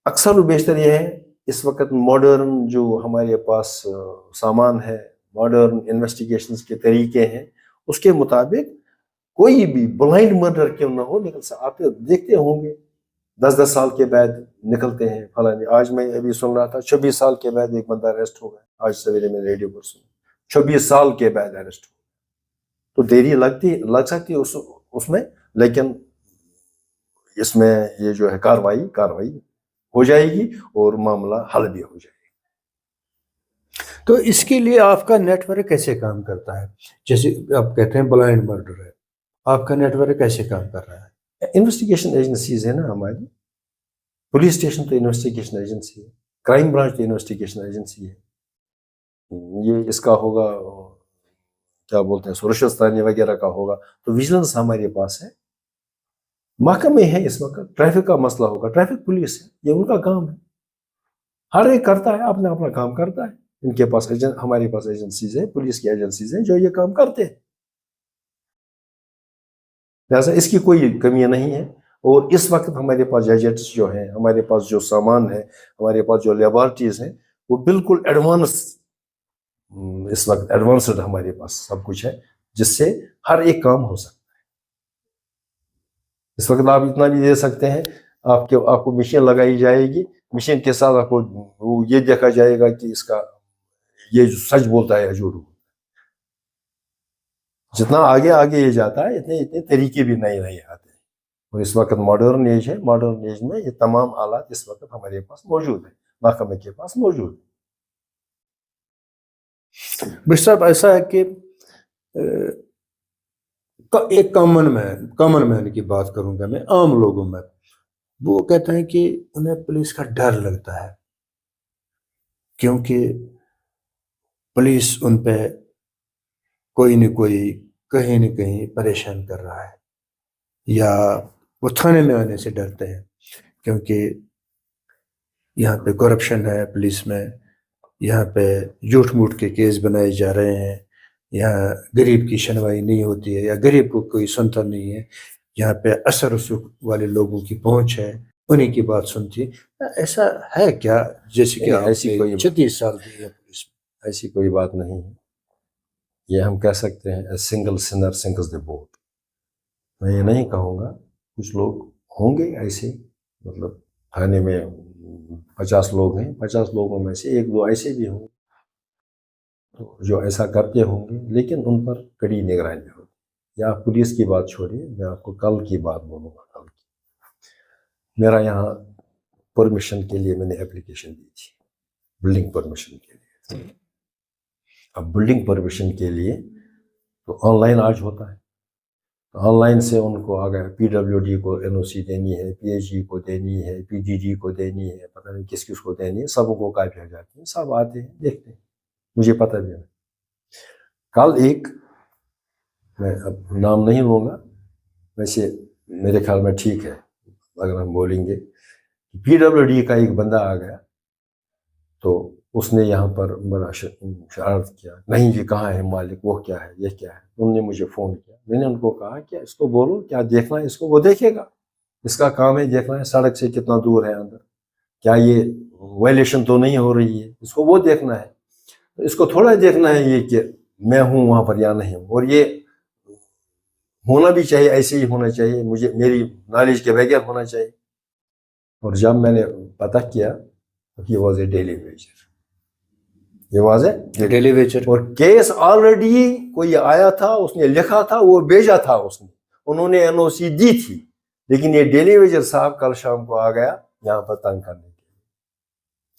اکثر و بیشتر یہ ہے اس وقت ماڈرن جو ہمارے پاس سامان ہے، ماڈرن انویسٹیگیشنز کے طریقے ہیں، اس کے مطابق کوئی بھی بلائنڈ مرڈر کیوں نہ ہو نکل سکتا. آپ دیکھتے ہوں گے 10 سال کے بعد نکلتے ہیں فلاں. آج میں ابھی سن رہا تھا 26 سال کے بعد ایک بندہ اریسٹ ہو گیا. آج سویرے میں ریڈیو پر سنا 26 سال کے بعد اریسٹ ہو. تو دیری لگ سکتی ہے اس میں، لیکن اس میں یہ جو ہے کاروائی ہو جائے گی اور معاملہ حل بھی ہو جائے گا. تو اس کے لیے آپ کا نیٹ ورک کیسے کام کرتا ہے؟ جیسے آپ کہتے ہیں بلائنڈ مرڈر ہے، آپ کا نیٹ ورک کیسے کام کر رہا ہے؟ انویسٹیگیشن ایجنسیز ہے نا ہماری. پولیس اسٹیشن تو انویسٹیگیشن ایجنسی ہے، کرائم برانچ تو انویسٹیگیشن ایجنسی ہے. یہ اس کا ہوگا کیا بولتے ہیں سورشستانی وغیرہ کا ہوگا تو ویجلنس ہمارے پاس ہے. محکمے ہیں اس وقت، ٹریفک کا مسئلہ ہوگا ٹریفک پولیس ہے، یہ ان کا کام ہے. ہر ایک کرتا ہے اپنا اپنا کام کرتا ہے. ان کے پاس ہمارے پاس ایجنسیز ہیں، پولیس کی ایجنسیز ہیں جو یہ کام کرتے ہیں. لہٰذا اس کی کوئی کمی نہیں ہے. اور اس وقت ہمارے پاس گیجٹس جو ہیں، ہمارے پاس جو سامان ہے، ہمارے پاس جو لیبارٹریز ہیں، وہ بالکل ایڈوانس، اس وقت ایڈوانسڈ ہمارے پاس سب کچھ ہے جس سے ہر ایک کام ہو سکتا ہے. اس وقت آپ اتنا بھی دے سکتے ہیں، آپ کو مشین لگائی جائے گی، مشین کے ساتھ آپ کو یہ دیکھا جائے گا کہ اس کا یہ جو سچ بولتا ہے یا جھوٹ. جتنا آگے یہ جاتا ہے اتنے طریقے بھی نئے آتے ہیں. اور اس وقت ماڈرن ایج ہے، ماڈرن ایج میں یہ تمام آلات اس وقت ہمارے پاس موجود ہیں، محکمے کے پاس موجود ہیں. بشیر صاحب، ایسا ہے کہ ایک کامن مین کی بات کروں گا میں، عام لوگوں میں، وہ کہتے ہیں کہ انہیں پولیس کا ڈر لگتا ہے کیونکہ پولیس ان پہ کوئی نہ کوئی کہیں نہ کہیں پریشان کر رہا ہے، یا وہ تھانے میں آنے سے ڈرتے ہیں کیونکہ یہاں پہ کرپشن ہے پولیس میں، یہاں پہ جھوٹ موٹ کے کیس بنائے جا رہے ہیں، یہاں غریب کی سنوائی نہیں ہوتی ہے یا غریب کو کوئی سنتا نہیں ہے، یہاں پہ اثر رسوخ والے لوگوں کی پہنچ ہے، انہیں کی بات سنتی ہے. ایسا ہے کیا؟ جیسے کہ ایسی کوئی 36 سال دی ہے پولیس میں. ایسی کوئی بات نہیں ہے. یہ ہم کہہ سکتے ہیں سنگل سنر سنکس دی بوٹ. میں یہ نہیں کہوں گا، کچھ لوگ ہوں گے ایسے، مطلب تھانے میں 50 لوگ ہیں، 50 لوگوں میں سے 1-2 ایسے بھی ہوں جو ایسا کرتے ہوں گے، لیکن ان پر کڑی نگرانی ہوگی. یا آپ پولیس کی بات چھوڑیے، میں آپ کو کل کی بات بولوں گا. کل کی میرا یہاں پرمیشن کے لیے میں نے اپلیکیشن دی تھی، بلڈنگ پرمیشن کے لیے. اب بلڈنگ پرمیشن کے لیے تو آن لائن آج ہوتا ہے. آن لائن سے ان کو آ گیا PWD کو NOC دینی ہے, PhD کو دینی ہے, PGD کو دینی ہے, پتہ نہیں کس کس کو دینی ہے, سب کو کاپی ہو جاتی ہیں, سب آتے ہیں دیکھتے ہیں, مجھے پتہ بھی نہیں. کل ایک, میں اب نام نہیں لوں گا, ویسے میرے خیال میں ٹھیک ہے اگر ہم بولیں گے, PWD کا ایک بندہ آ گیا تو اس نے یہاں پر بڑا شرارت کیا, نہیں جی کہاں ہے مالک, وہ کیا ہے, یہ کیا ہے. انہوں نے مجھے فون کیا, میں نے ان کو کہا کہ اس کو بولو کیا دیکھنا ہے اس کو, وہ دیکھے گا, اس کا کام ہے دیکھنا ہے سڑک سے کتنا دور ہے اندر, کیا یہ وائلیشن تو نہیں ہو رہی ہے, اس کو وہ دیکھنا ہے. اس کو تھوڑا دیکھنا ہے یہ کہ میں ہوں وہاں پر یا نہیں ہوں, اور یہ ہونا بھی چاہیے, ایسے ہی ہونا چاہیے, مجھے میری نالج کے بغیر ہونا چاہیے. اور جب میں نے پتہ کیا he was a daily wager, یہ واز اے ڈیلی ویجر, اور کیس آلریڈی کوئی آیا تھا, اس نے لکھا تھا, وہ بھیجا تھا اس نے, انہوں نے NOC دی تھی, لیکن یہ ڈیلی ویجر صاحب کل شام کو آ گیا یہاں پر تنگ کرنے کے لیے.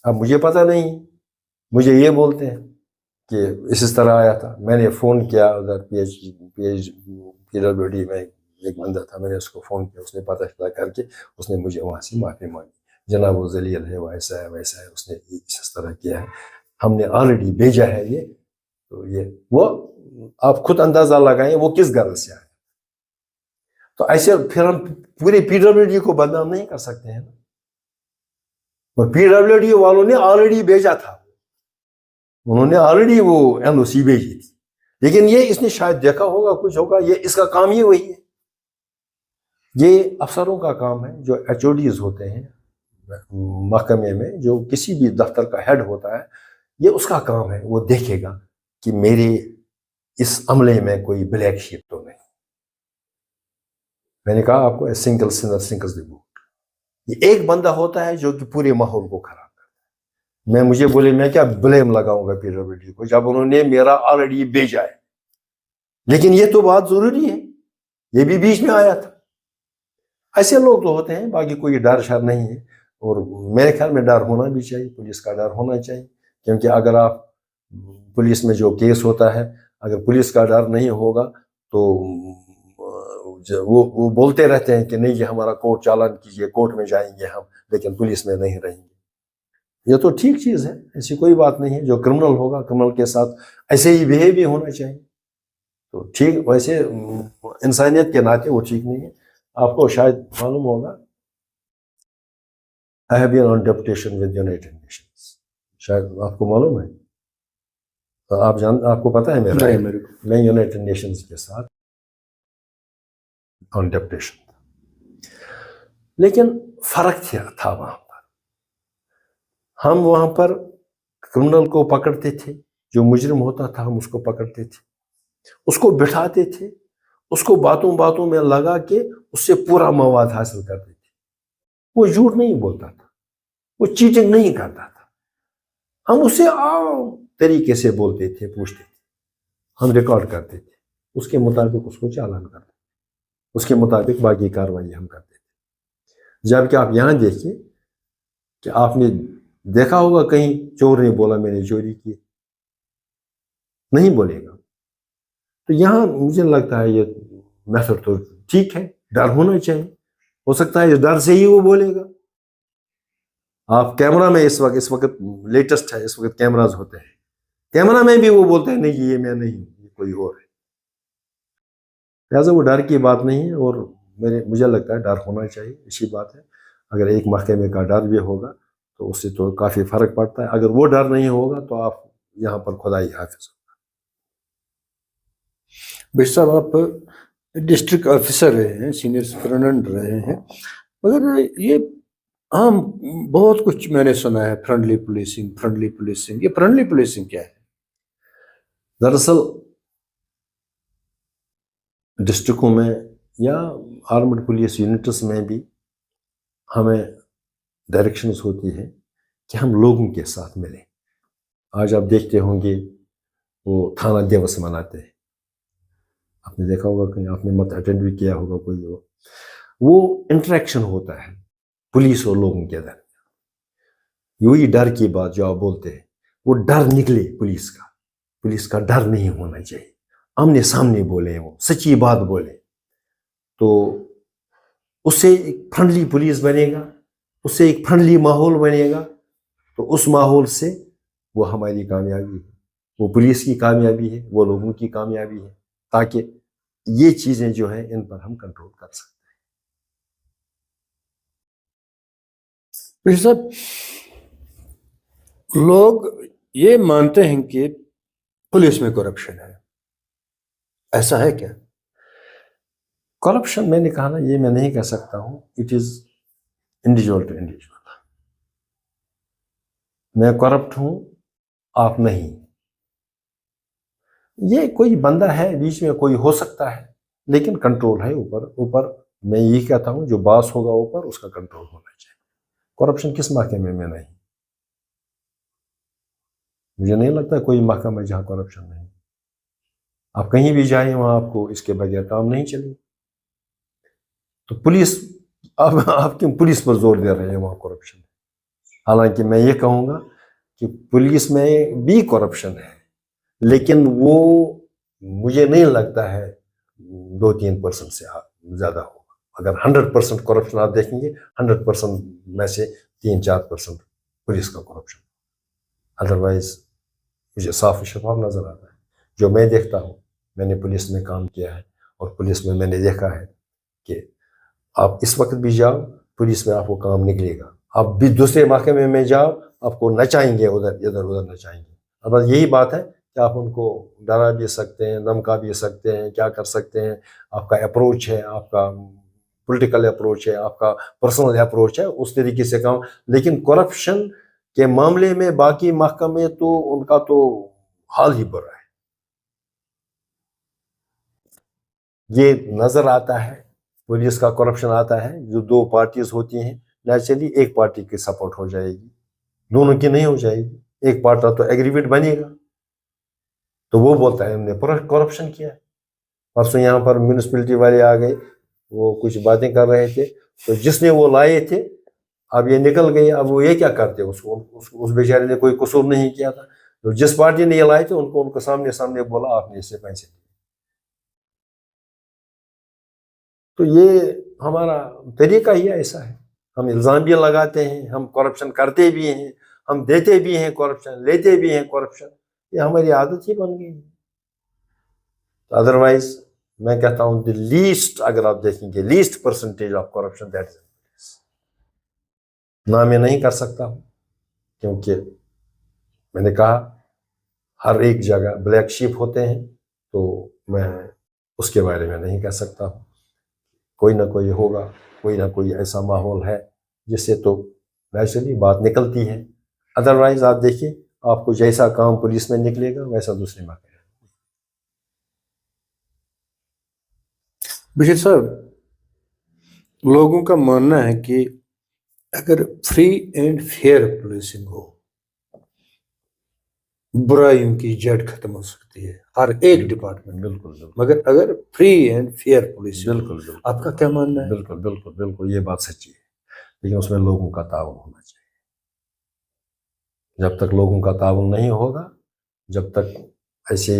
اب مجھے پتہ نہیں, مجھے یہ بولتے ہیں کہ اس طرح آیا تھا. میں نے فون کیا ادھر PWD میں ایک بندہ تھا, میں نے اس کو فون کیا, اس نے پتہ چلا کر کے اس نے مجھے وہاں سے معافی مانگی, جناب وہ ذلیل ہے, ویسا ہے ویسا ہے, اس نے اس طرح کیا ہے, ہم نے آلریڈی بھیجا ہے یہ, تو یہ وہ آپ خود اندازہ لگائیں وہ کس غرض سے آئے. تو ایسے پھر ہم پورے PWD کو بدنام نہیں کر سکتے ہیں نا, اور PWD والوں نے آلریڈی بھیجا تھا, انہوں نے آلریڈی وہ NOC بھیجی تھی, لیکن یہ اس نے شاید دیکھا ہوگا کچھ ہوگا, یہ اس کا کام ہی وہی ہے. یہ افسروں کا کام ہے جو HODs ہوتے ہیں محکمے میں, جو کسی بھی دفتر کا ہیڈ ہوتا ہے, یہ اس کا کام ہے, وہ دیکھے گا کہ میرے اس عملے میں کوئی بلیک شیپ تو نہیں. میں نے کہا آپ کو سنگل سنر سنکس دی بوٹ, یہ ایک بندہ ہوتا ہے جو کہ پورے ماحول کو خراب کرتا ہے. مجھے بولے میں کیا بلیم لگاؤں گا PWD کو جب انہوں نے میرا آلریڈی بھیجا ہے, لیکن یہ تو بات ضروری ہے, یہ بھی بیچ میں آیا تھا. ایسے لوگ تو ہوتے ہیں, باقی کوئی ڈر شر نہیں ہے. اور میرے خیال میں ڈر ہونا بھی چاہیے, پولیس کا ڈر ہونا چاہیے, کیونکہ اگر آپ پولیس میں جو کیس ہوتا ہے, اگر پولیس کا ڈر نہیں ہوگا تو وہ بولتے رہتے ہیں کہ نہیں جی ہمارا کورٹ چالان کیجیے, کورٹ میں جائیں گے ہم, لیکن پولیس میں نہیں رہیں گے. یہ تو ٹھیک چیز ہے, ایسی کوئی بات نہیں ہے. جو کرمنل ہوگا کرمنل کے ساتھ ایسے ہی بہیو بھی ہونا چاہیے, تو ٹھیک, ویسے انسانیت کے ناطے وہ ٹھیک نہیں ہے. آپ کو شاید معلوم ہوگا, I have been on deputation with United Nations, شاید آپ کو معلوم ہے, آپ کو پتہ ہے میں یونائٹڈ نیشنز کے ساتھ آن ڈیپوٹیشن تھا. لیکن فرق تھا وہاں پر, ہم وہاں پر کرمنل کو پکڑتے تھے, جو مجرم ہوتا تھا ہم اس کو پکڑتے تھے, اس کو بٹھاتے تھے, اس کو باتوں باتوں میں لگا کے اس سے پورا مواد حاصل کرتے تھے. وہ جھوٹ نہیں بولتا تھا, وہ چیٹنگ نہیں کرتا تھا, ہم اسے عام طریقے سے بولتے تھے, پوچھتے تھے, ہم ریکارڈ کرتے تھے, اس کے مطابق اس کو چالان کرتے تھے, اس کے مطابق باقی کارروائی ہم کرتے تھے. جبکہ آپ یہاں دیکھیے کہ آپ نے دیکھا ہوگا کہیں چور نے بولا میں نے چوری کی, نہیں بولے گا. تو یہاں مجھے لگتا ہے یہ میتھڈ تو ٹھیک ہے, ڈر ہونا چاہیے, ہو سکتا ہے اس ڈر سے ہی وہ بولے گا. آپ کیمرہ میں اس وقت لیٹسٹ ہے, اس وقت کیمراز ہوتے ہیں, کیمرہ میں بھی وہ بولتے ہیں نہیں یہ میں نہیں, یہ کوئی اور ہے. لہٰذا وہ ڈر کی بات نہیں ہے, اور مجھے لگتا ہے ڈر ہونا چاہیے, اچھی بات ہے. اگر ایک محکمے کا ڈر بھی ہوگا تو اس سے تو کافی فرق پڑتا ہے. اگر وہ ڈر نہیں ہوگا تو آپ یہاں پر خدا ہی حافظ ہوگا. بشر صاحب آپ ڈسٹرکٹ آفیسر رہے ہیں, سینئر سپرنٹینڈنٹ رہے ہیں, مگر یہ عام بہت کچھ میں نے سنا ہے, فرینڈلی پولیسنگ, یہ فرینڈلی پولیسنگ کیا ہے؟ دراصل ڈسٹرکوں میں یا آرمڈ پولیس یونٹس میں بھی ہمیں ڈائریکشنز ہوتی ہیں کہ ہم لوگوں کے ساتھ ملیں. آج آپ دیکھتے ہوں گے وہ تھانہ دیوس مناتے ہیں, آپ نے دیکھا ہوگا کہیں, آپ نے مت اٹینڈ بھی کیا ہوگا کوئی, وہ انٹریکشن ہوتا ہے پولیس اور لوگوں کے درمیان. یہی ڈر کی بات جو آپ بولتے ہیں, وہ ڈر نکلے پولیس کا ڈر نہیں ہونا چاہیے. آمنے سامنے بولیں، وہ سچی بات بولیں، تو اس سے ایک فرینڈلی پولیس بنے گا، اس سے ایک فرینڈلی ماحول بنے گا، تو اس ماحول سے وہ ہماری کامیابی ہے، وہ پولیس کی کامیابی ہے، وہ لوگوں کی کامیابی ہے، تاکہ یہ چیزیں جو ہیں ان پر ہم کنٹرول کر سکیں۔ بشیر صاحب، لوگ یہ مانتے ہیں کہ پولیس میں کرپشن ہے، ایسا ہے کیا؟ کرپشن میں نے کہا نا، یہ میں نہیں کہہ سکتا ہوں، it is individual to individual. میں کرپٹ ہوں، آپ نہیں، یہ کوئی بندہ ہے بیچ میں، کوئی ہو سکتا ہے، لیکن کنٹرول ہے اوپر میں یہی کہتا ہوں جو باس ہوگا اوپر، اس کا کنٹرول ہونا چاہیے۔ کرپشن کس محکمے میں نہیں؟ مجھے نہیں لگتا کوئی محکمہ ہے جہاں کرپشن نہیں۔ آپ کہیں بھی جائیں وہاں آپ کو اس کے بغیر کام نہیں چلے۔ تو پولیس، آپ کیوں پولیس پر زور دے رہے ہیں وہاں کرپشن؟ حالانکہ میں یہ کہوں گا کہ پولیس میں بھی کرپشن ہے، لیکن وہ مجھے نہیں لگتا ہے 2-3% سے زیادہ ہوگا۔ اگر 100% کرپشن آپ دیکھیں گے، 100% میں سے 3-4% پولیس کا کرپشن، ادروائز مجھے صاف و شفاف نظر آتا ہے۔ جو میں دیکھتا ہوں، میں نے پولیس میں کام کیا ہے، اور پولیس میں نے دیکھا ہے کہ آپ اس وقت بھی جاؤ، پولیس میں آپ کو کام نکلے گا۔ آپ بھی دوسرے محکمے میں جاؤ، آپ کو نچائیں گے، ادھر نچائیں گے۔ اب بس یہی بات ہے کہ آپ ان کو ڈرا بھی سکتے ہیں، دھمکا بھی سکتے ہیں، کیا کر سکتے ہیں، آپ کا اپروچ ہے، آپ کا پولیٹیکل اپروچ ہے، آپ کا پرسنل اپروچ ہے، اس طریقے سے کام۔ لیکن کرپشن کے معاملے میں باقی محکمے تو ان کا تو حال ہی برا ہے۔ یہ نظر آتا ہے، پولیس کا کرپشن آتا ہے، جو 2 پارٹیز ہوتی ہیں، نیچرلی ایک پارٹی کی سپورٹ ہو جائے گی، دونوں کی نہیں ہو جائے گی۔ ایک پارٹی تو ایگریویٹ بنے گا، تو وہ بولتا ہے ہم نے کرپشن کیا ہے۔ پرسوں یہاں پر میونسپلٹی والے آ گئے، وہ کچھ باتیں کر رہے تھے، تو جس نے وہ لائے تھے اب یہ نکل گئے، اب وہ یہ کیا کرتے؟ اس بیچارے نے کوئی قصور نہیں کیا تھا، تو جس پارٹی نے یہ لائے تھے ان کو سامنے بولا آپ نے اس سے پیسے لیے۔ تو یہ ہمارا طریقہ ہی ایسا ہے، ہم الزام بھی لگاتے ہیں، ہم کرپشن کرتے بھی ہیں، ہم دیتے بھی ہیں کرپشن، لیتے بھی ہیں کرپشن، یہ ہماری عادت ہی بن گئی ہے۔ ادروائز میں کہتا ہوں کہ لیسٹ، اگر آپ دیکھیں گے list percentage of corruption that is, نہ میں نہیں کر سکتا ہوں، کیونکہ میں نے کہا ہر ایک جگہ بلیک شیپ ہوتے ہیں، تو میں اس کے بارے میں نہیں کہہ سکتا ہوں۔ کوئی نہ کوئی ہوگا، کوئی نہ کوئی ایسا ماحول ہے جس سے تو نیچرلی بات نکلتی ہے۔ ادروائز آپ دیکھیے، آپ کو جیسا کام پولیس میں نکلے گا ویسا دوسرے میں کرے گا۔ بشیر صاحب، لوگوں کا ماننا ہے کہ اگر فری اینڈ فیئر پولیسنگ ہو، برائیوں کی جڑ ختم ہو سکتی ہے ہر ایک ڈپارٹمنٹ۔ بالکل، مگر اگر فری اینڈ فیئر پولیسنگ، بالکل، آپ کا کیا ماننا ہے؟ بالکل یہ بات سچی ہے، لیکن اس میں لوگوں کا تعاون ہونا چاہیے۔ جب تک لوگوں کا تعاون نہیں ہوگا، جب تک ایسے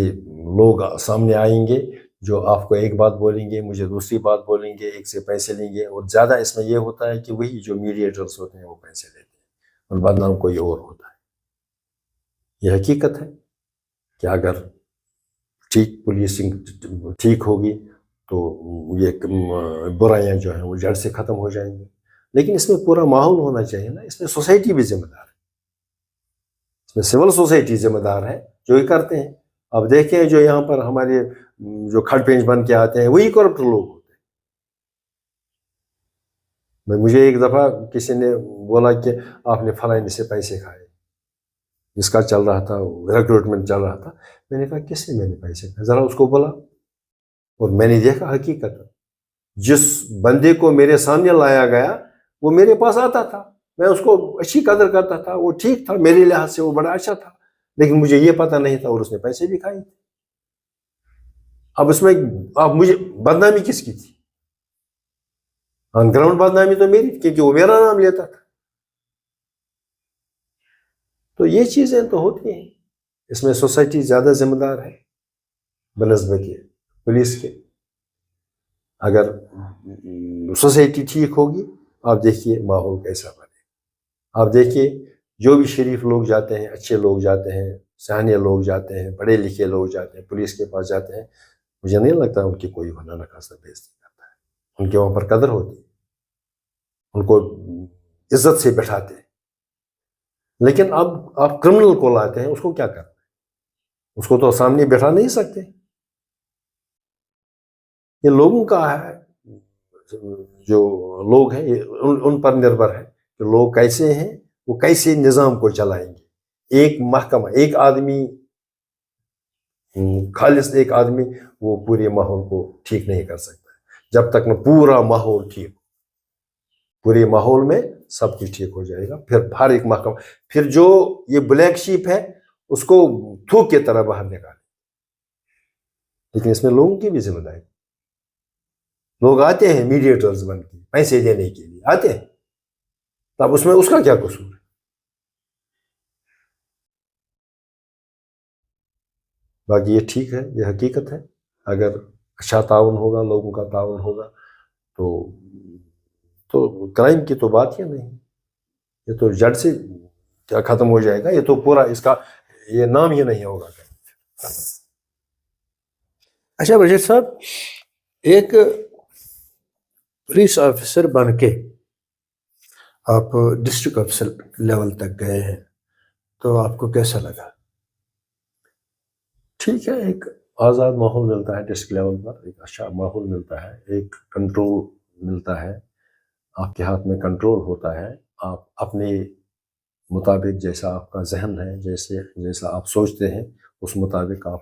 لوگ سامنے آئیں گے جو آپ کو ایک بات بولیں گے، مجھے دوسری بات بولیں گے، ایک سے پیسے لیں گے، اور زیادہ اس میں یہ ہوتا ہے کہ وہی جو میڈیٹرز ہوتے ہیں وہ پیسے لیتے ہیں، اور بدنام کوئی اور ہوتا ہے۔ یہ حقیقت ہے کہ اگر ٹھیک پولیسنگ ٹھیک ہوگی تو یہ برائیاں جو ہیں وہ جڑ سے ختم ہو جائیں گی۔ لیکن اس میں پورا ماحول ہونا چاہیے نا، اس میں سوسائٹی بھی ذمہ دار ہے، اس میں سول سوسائٹی ذمہ دار ہے جو یہ کرتے ہیں۔ اب دیکھیں جو یہاں پر ہمارے جو کھڑ پینچ بن کے آتے ہیں وہی کرپٹ لوگ ہوتے ہیں۔ مجھے ایک دفعہ کسی نے بولا کہ آپ نے فلاں سے پیسے کھائے، جس کا چل رہا تھا ریکروٹمنٹ چل رہا تھا، میں نے کہا کس سے میں نے پیسے کھائے، ذرا اس کو بولا، اور میں نے دیکھا حقیقت جس بندے کو میرے سامنے لایا گیا وہ میرے پاس آتا تھا، میں اس کو اچھی قدر کرتا تھا، وہ ٹھیک تھا میرے لحاظ سے، وہ بڑا اچھا تھا، لیکن مجھے یہ پتہ نہیں تھا، اور اس نے پیسے بھی کھائے تھے۔ اب اس میں اب مجھے بدنامی کس کی تھی؟ آن گراؤنڈ بدنامی تو میری تھی، کیونکہ وہ میرا نام لیتا تھا۔ تو یہ چیزیں تو ہوتی ہیں، اس میں سوسائٹی زیادہ ذمہ دار ہے۔ بنسبت پولیس کے. اگر سوسائٹی ٹھیک ہوگی آپ دیکھیے ماحول کیسا بنے. آپ دیکھیے جو بھی شریف لوگ جاتے ہیں, اچھے لوگ جاتے ہیں, سیانے لوگ جاتے ہیں, پڑھے لکھے لوگ جاتے ہیں, پولیس کے پاس جاتے ہیں, مجھے نہیں لگتا ان کی کوئی بنا نہ خاصا بےزتی کرتا ہے. ان کے وہاں پر قدر ہوتی ہے, ان کو عزت سے بٹھاتے ہیں. لیکن اب آپ کرمنل کو لاتے ہیں, اس کو کیا کرنا ہے؟ اس کو تو سامنے بٹھا نہیں سکتے. یہ لوگوں کا ہے, جو لوگ ہیں ان پر نربھر ہے کہ لوگ کیسے ہیں, وہ کیسے نظام کو چلائیں گے. ایک محکمہ, ایک آدمی, خالص ایک آدمی وہ پورے ماحول کو ٹھیک نہیں کر سکتا. جب تک نہ پورا ماحول ٹھیک ہو, پورے ماحول میں سب کچھ ٹھیک ہو جائے گا. پھر ہر ایک محکمہ, پھر جو یہ بلیک شیپ ہے اس کو تھوک کی طرح باہر نکالے. لیکن اس میں لوگوں کی بھی ذمہ داری. لوگ آتے ہیں میڈیٹرز بن کے پیسے دینے کے لیے آتے ہیں, تب اس میں اس کا کیا قصور ہے؟ باقی یہ ٹھیک ہے, یہ حقیقت ہے. اگر اچھا تعاون ہوگا, لوگوں کا تعاون ہوگا تو کرائم کی تو بات ہی نہیں. یہ تو جڑ سے کیا ختم ہو جائے گا. یہ تو پورا اس کا یہ نام ہی نہیں ہوگا. اچھا بشیر صاحب, ایک پولیس آفیسر بن کے آپ ڈسٹرکٹ آفیسر لیول تک گئے ہیں, تو آپ کو کیسا لگا؟ ٹھیک ہے, ایک آزاد ماحول ملتا ہے ڈسٹرکٹ لیول پر, ایک اچھا ماحول ملتا ہے, ایک کنٹرول ملتا ہے, آپ کے ہاتھ میں کنٹرول ہوتا ہے. آپ اپنے مطابق جیسا آپ کا ذہن ہے, جیسا آپ سوچتے ہیں اس مطابق آپ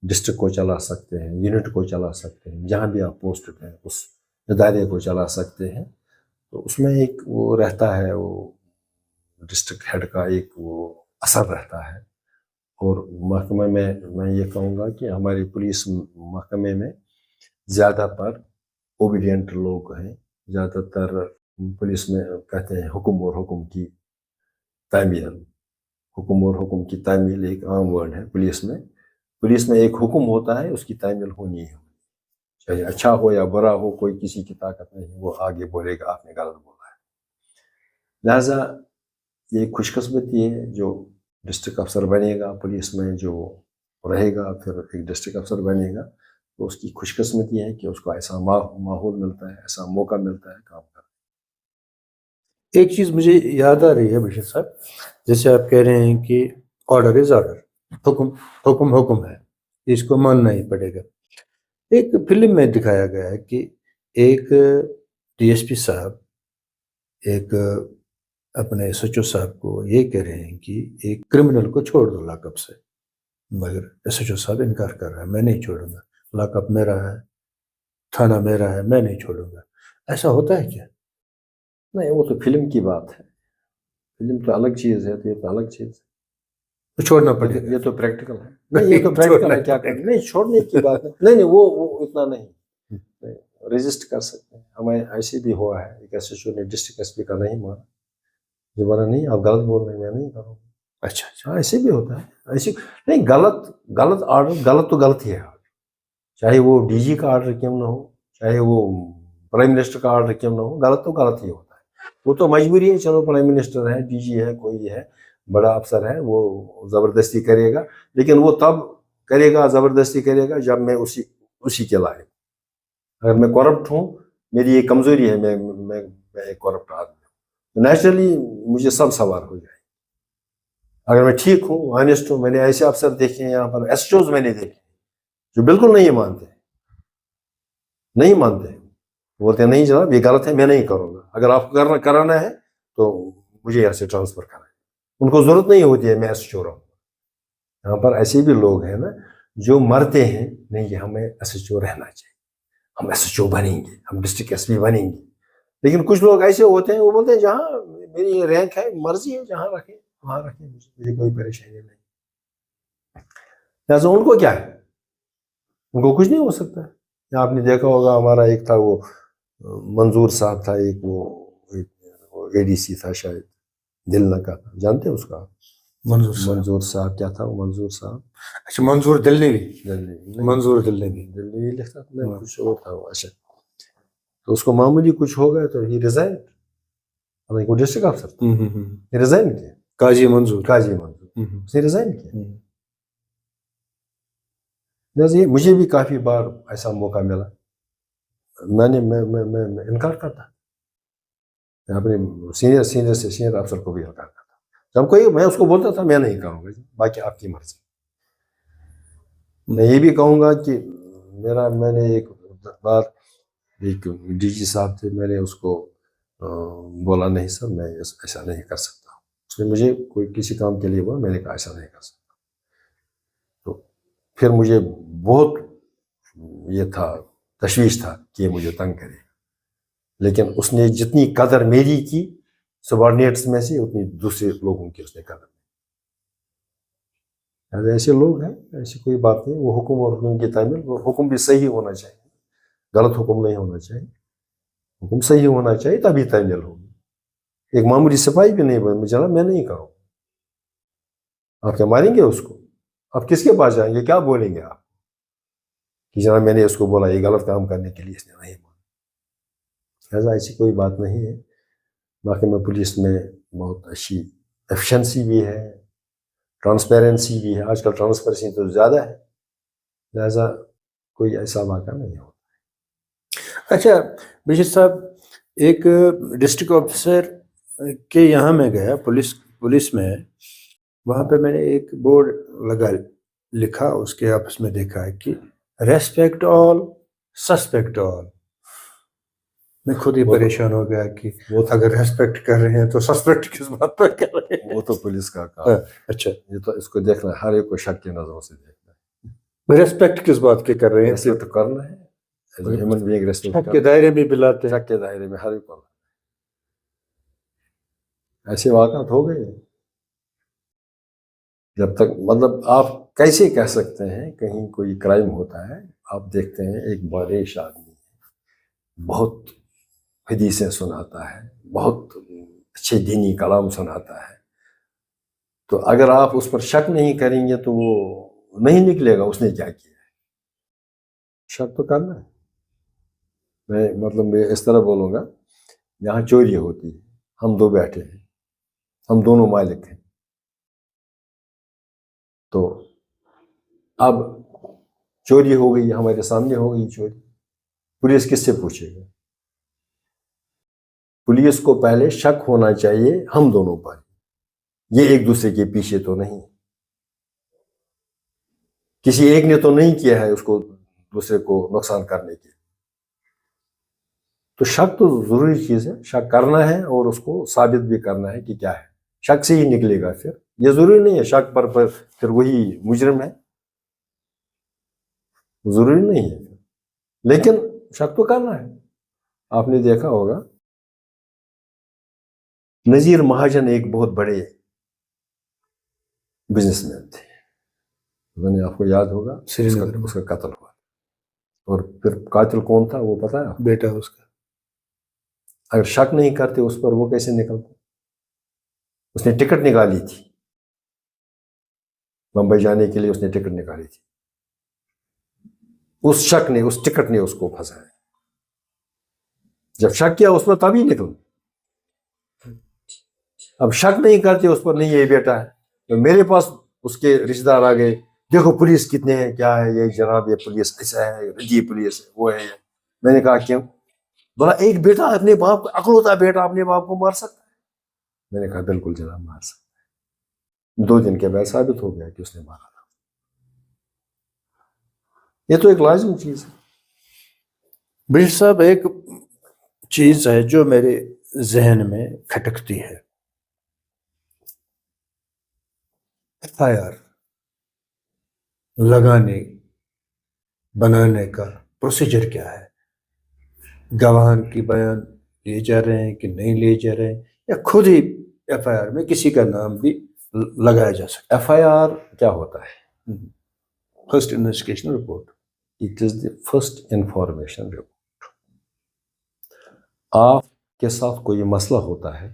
ڈسٹرکٹ کو چلا سکتے ہیں, یونٹ کو چلا سکتے ہیں, جہاں بھی آپ پوسٹ ہیں اس ادارے کو چلا سکتے ہیں. تو اس میں ایک وہ رہتا ہے, وہ ڈسٹرکٹ ہیڈ کا ایک وہ اثر رہتا ہے. اور محکمہ میں یہ کہوں گا کہ ہماری پولیس محکمے میں زیادہ پر اوبیڈینٹ لوگ ہیں. زیادہ تر پولیس میں کہتے ہیں حکم اور حکم کی تعمیل. حکم اور حکم کی تعمیل ایک عام ورڈ ہے پولیس میں. پولیس میں ایک حکم ہوتا ہے, اس کی تعمیل ہونی ہے, چاہے اچھا ہو یا برا ہو, کوئی کسی کی طاقت نہیں, وہ آگے بولے گا آپ نے غلط بولا ہے. لہذا یہ خوش قسمتی ہے جو ڈسٹرکٹ افسر بنے گا پولیس میں, جو رہے گا پھر ایک ڈسٹرکٹ افسر بنے گا, تو اس کی خوش قسمتی ہے کہ اس کو ایسا ماحول ملتا ہے, ایسا موقع ملتا ہے کام کرنے. ایک چیز مجھے یاد آ رہی ہے بشیر صاحب, جیسے آپ کہہ رہے ہیں کہ آرڈر از آرڈر, حکم ہے, اس کو ماننا ہی پڑے گا. ایک فلم میں دکھایا گیا ہے کہ ایک ڈی ایس پی صاحب ایک اپنے ایس ایچ او صاحب کو یہ کہہ رہے ہیں کہ ایک کرمنل کو چھوڑ دو لاک اپ سے, مگر ایس ایچ او صاحب انکار کر رہا ہے, میں نہیں چھوڑوں گا, لاک اپ میرا ہے, تھانہ میرا ہے, میں نہیں چھوڑوں گا. ایسا ہوتا ہے کیا؟ نہیں, وہ تو فلم کی بات ہے, فلم تو الگ چیز ہے, تو یہ تو الگ چیز ہے. تو چھوڑنا پڑے گا. یہ تو پریکٹیکل ہے. نہیں, یہ تو پریکٹیکل ہے, کیا کریں. نہیں, چھوڑنے کی بات نہیں, وہ اتنا نہیں رجسٹ کر سکتے ہیں. ہمیں ایسے بھی ہوا ہے, ایک ایس ایچ او نے ڈسٹرکٹ ایس پی کا نہیں مانا, زمانہ نہیں, آپ غلط بول رہے ہیں, میں نہیں کروں. اچھا, ایسے بھی ہوتا ہے. ایسے نہیں, غلط آرڈر, غلط تو غلط ہی ہے. چاہے وہ ڈی جی کا آرڈر کیوں نہ ہو, چاہے وہ پرائم منسٹر کا آرڈر کیوں نہ ہو, غلط تو غلط ہی ہوتا ہے. وہ تو مجبوری ہے, چلو پرائم منسٹر ہے, ڈی جی ہے, کوئی ہے, بڑا افسر ہے, وہ زبردستی کرے گا. لیکن وہ تب کرے گا, زبردستی کرے گا جب میں اسی کے لائق. اگر میں کرپٹ ہوں, میری یہ کمزوری ہے, میں ایک کرپٹ آدمی ہوں, نیچرلی مجھے سب سوار ہو جائے. اگر میں ٹھیک ہوں, آنیسٹ ہوں, میں نے ایسے افسر دیکھے ہیں یہاں پر, ایس ایچ اوز میں نے دیکھے جو بالکل نہیں مانتے, بولتے ہیں نہیں جناب یہ غلط ہے, میں نہیں کروں گا. اگر آپ کو کرانا ہے تو مجھے یہاں سے ٹرانسفر کرائیں. ان کو ضرورت نہیں ہوتی ہے میں ایس ایچ او رہوں. یہاں پر ایسے بھی لوگ ہیں نا جو مرتے ہیں, نہیں یہ ہمیں ایس ایچ او رہنا چاہیے, ہم ایس ایچ او بنیں گے, ہم ڈسٹرکٹ ایس پی بنیں گے. لیکن کچھ لوگ ایسے ہوتے ہیں, وہ بولتے ہیں جہاں میری رینک ہے, مرضی ہے, جہاں رکھیں وہاں رکھیں, مجھے کوئی پریشانی نہیں. لہٰذا ان کو کیا ہے, ان کو کچھ نہیں ہو سکتا ہے. آپ نے دیکھا ہوگا ہمارا ایک تھا وہ منظور صاحب تھا, ایک وہ اے ڈی سی تھا شاید, دل نہ کا, جانتے ہیں اس کا, منظور صاحب. منظور صاحب کیا تھا وہ منظور صاحب اچھا منظور دلنوی. دلوی منظور دلنوی. دلوی لکھتا تھا ہاں. کچھ اور تھا وہ. اچھا تو اس کو معمولی کچھ ہو گیا تو ہی ریزائن. وہ ڈسٹرکٹ آفسر تھا, ریزائن کیا. قاضی منظور. قاضی منظور اس نے ریزائن کیا. ہوں. جیسے مجھے بھی کافی بار ایسا موقع ملا, میں انکار کرتا اپنے سینئر سے سینئر افسر کو بھی انکار کرتا. جب کوئی میں اس کو بولتا تھا میں نہیں کروں گا, باقی آپ کی مرضی. میں یہ بھی کہوں گا کہ میں نے ایک بار ایک ڈی جی صاحب تھے, میں نے اس کو بولا نہیں سر میں ایسا نہیں کر سکتا. اس نے مجھے کوئی کسی کام کے لیے بولا, میں نے کہا ایسا نہیں کر سکتا. تو پھر مجھے بہت یہ تھا, تشویش تھا کہ یہ مجھے تنگ کرے. لیکن اس نے جتنی قدر میری کی سبارڈینیٹس میں سے اتنی دوسرے لوگوں کی اس نے قدر. ایسے لوگ ہیں, ایسی کوئی بات نہیں. وہ حکم اور حکم کی تعمیل, وہ حکم بھی صحیح ہونا چاہیے, غلط حکم نہیں ہونا چاہیے. حکم صحیح ہونا چاہیے تبھی تعمیل ہوگی. ایک معمولی سپاہی بھی نہیں بن جناب میں نہیں کروں. آپ کیا ماریں گے اس کو؟ آپ کس کے پاس جائیں گے, کیا بولیں گے آپ کہ جناب میں نے اس کو بولا یہ غلط کام کرنے کے لیے اس نے نہیں بولا. لہٰذا ایسی کوئی بات نہیں ہے. باقی میں پولیس میں بہت اچھی ایفیشنسی بھی ہے, ٹرانسپیرنسی بھی ہے. آج کل ٹرانسپیرنسی تو زیادہ ہے, لہٰذا کوئی ایسا واقعہ نہیں ہوتا. اچھا بشیر صاحب, ایک ڈسٹرکٹ آفیسر کے یہاں میں گیا پولیس میں, وہاں پہ میں نے ایک بورڈ لکھا, اس کے آپس میں دیکھا ہے کہ ریسپیکٹ آل سسپیکٹ آل. میں خود ہی پریشان ہو گیا کہ اگر ریسپیکٹ کر رہے ہیں تو سسپیکٹ کس بات پر کر رہے ہیں. وہ تو پولیس کا کام. اچھا یہ تو اس کو دیکھنا ہے, ہر ایک کو شک کی نظروں سے دیکھنا ہے. ریسپیکٹ کس بات کے کر رہے ہیں, ایسے تو کرنا ہے. ہیومن بینگ ریسپیکٹ شک کے دائرے میں بلاتے ہیں. شک کے دائرے میں ہر ایک کو. ایسے واقعات ہو گئے. جب تک مطلب آپ کیسے کہہ سکتے ہیں کہیں کوئی کرائم ہوتا ہے, آپ دیکھتے ہیں ایک باریش آدمی بہت حدیثیں سناتا ہے, بہت اچھے دینی کلام سناتا ہے, تو اگر آپ اس پر شک نہیں کریں گے تو وہ نہیں نکلے گا اس نے کیا کیا ہے. شک تو کرنا ہے. میں اس طرح بولوں گا, یہاں چوری ہوتی ہے, ہم دو بیٹھے ہیں, ہم دونوں مالک ہیں, تو اب چوری ہو گئی, ہمارے سامنے ہو گئی چوری, پولیس کس سے پوچھے گا؟ پولیس کو پہلے شک ہونا چاہیے ہم دونوں پر, یہ ایک دوسرے کے پیچھے تو نہیں, کسی ایک نے تو نہیں کیا ہے اس کو دوسرے کو نقصان کرنے کے. تو شک تو ضروری چیز ہے, شک کرنا ہے اور اس کو ثابت بھی کرنا ہے کہ کیا ہے. شک سے ہی نکلے گا. پھر یہ ضروری نہیں ہے شک پر پھر وہی مجرم ہے, ضروری نہیں ہے, لیکن شک تو کرنا ہے. آپ نے دیکھا ہوگا نذیر مہاجن ایک بہت بڑے بزنس مین تھے, آپ کو یاد ہوگا اس کا قتل ہوا, اور پھر قاتل کون تھا وہ پتا ہے؟ بیٹا اس کا. اگر شک نہیں کرتے اس پر وہ کیسے نکلتا؟ اس نے ٹکٹ نکالی تھی بمبئی جانے کے لیے, اس نے ٹکٹ نکالی تھی, اس شک نے, اس ٹکٹ نے اس کو پھنسایا. جب شک کیا اس پر تبھی نکل. اب شک نہیں کرتے اس پر, نہیں یہ بیٹا ہے, تو میرے پاس اس کے رشتہ دار آ گئے, دیکھو پولیس کتنے ہیں, کیا ہے یہ جناب, یہ پولیس ایسا ہے, یہ پولیس ہے, وہ ہے. میں نے کہا کیوں؟ بولا ایک بیٹا اپنے باپ کو, اکلوتا بیٹا اپنے باپ کو مار سکتا ہے؟ میں نے کہا بالکل جناب مار سکتا ہے. 2 دن کے بعد ثابت ہو گیا کہ اس نے مارا تھا. یہ تو ایک لازمی چیز ہے. بشیر صاحب, ایک چیز ہے جو میرے ذہن میں کھٹکتی ہے, ایف آئی آر لگانے بنانے کا پروسیجر کیا ہے؟ گواہان کی بیان لیے جا رہے ہیں کہ نہیں لیے جا رہے ہیں, یا خود ہی ایف آئی آر میں کسی کا نام بھی لگایا جا سکتا ایف آئی آر کیا ہوتا ہے؟ First investigation report. It is the first information report. آپ کے ساتھ کوئی مسئلہ ہوتا ہے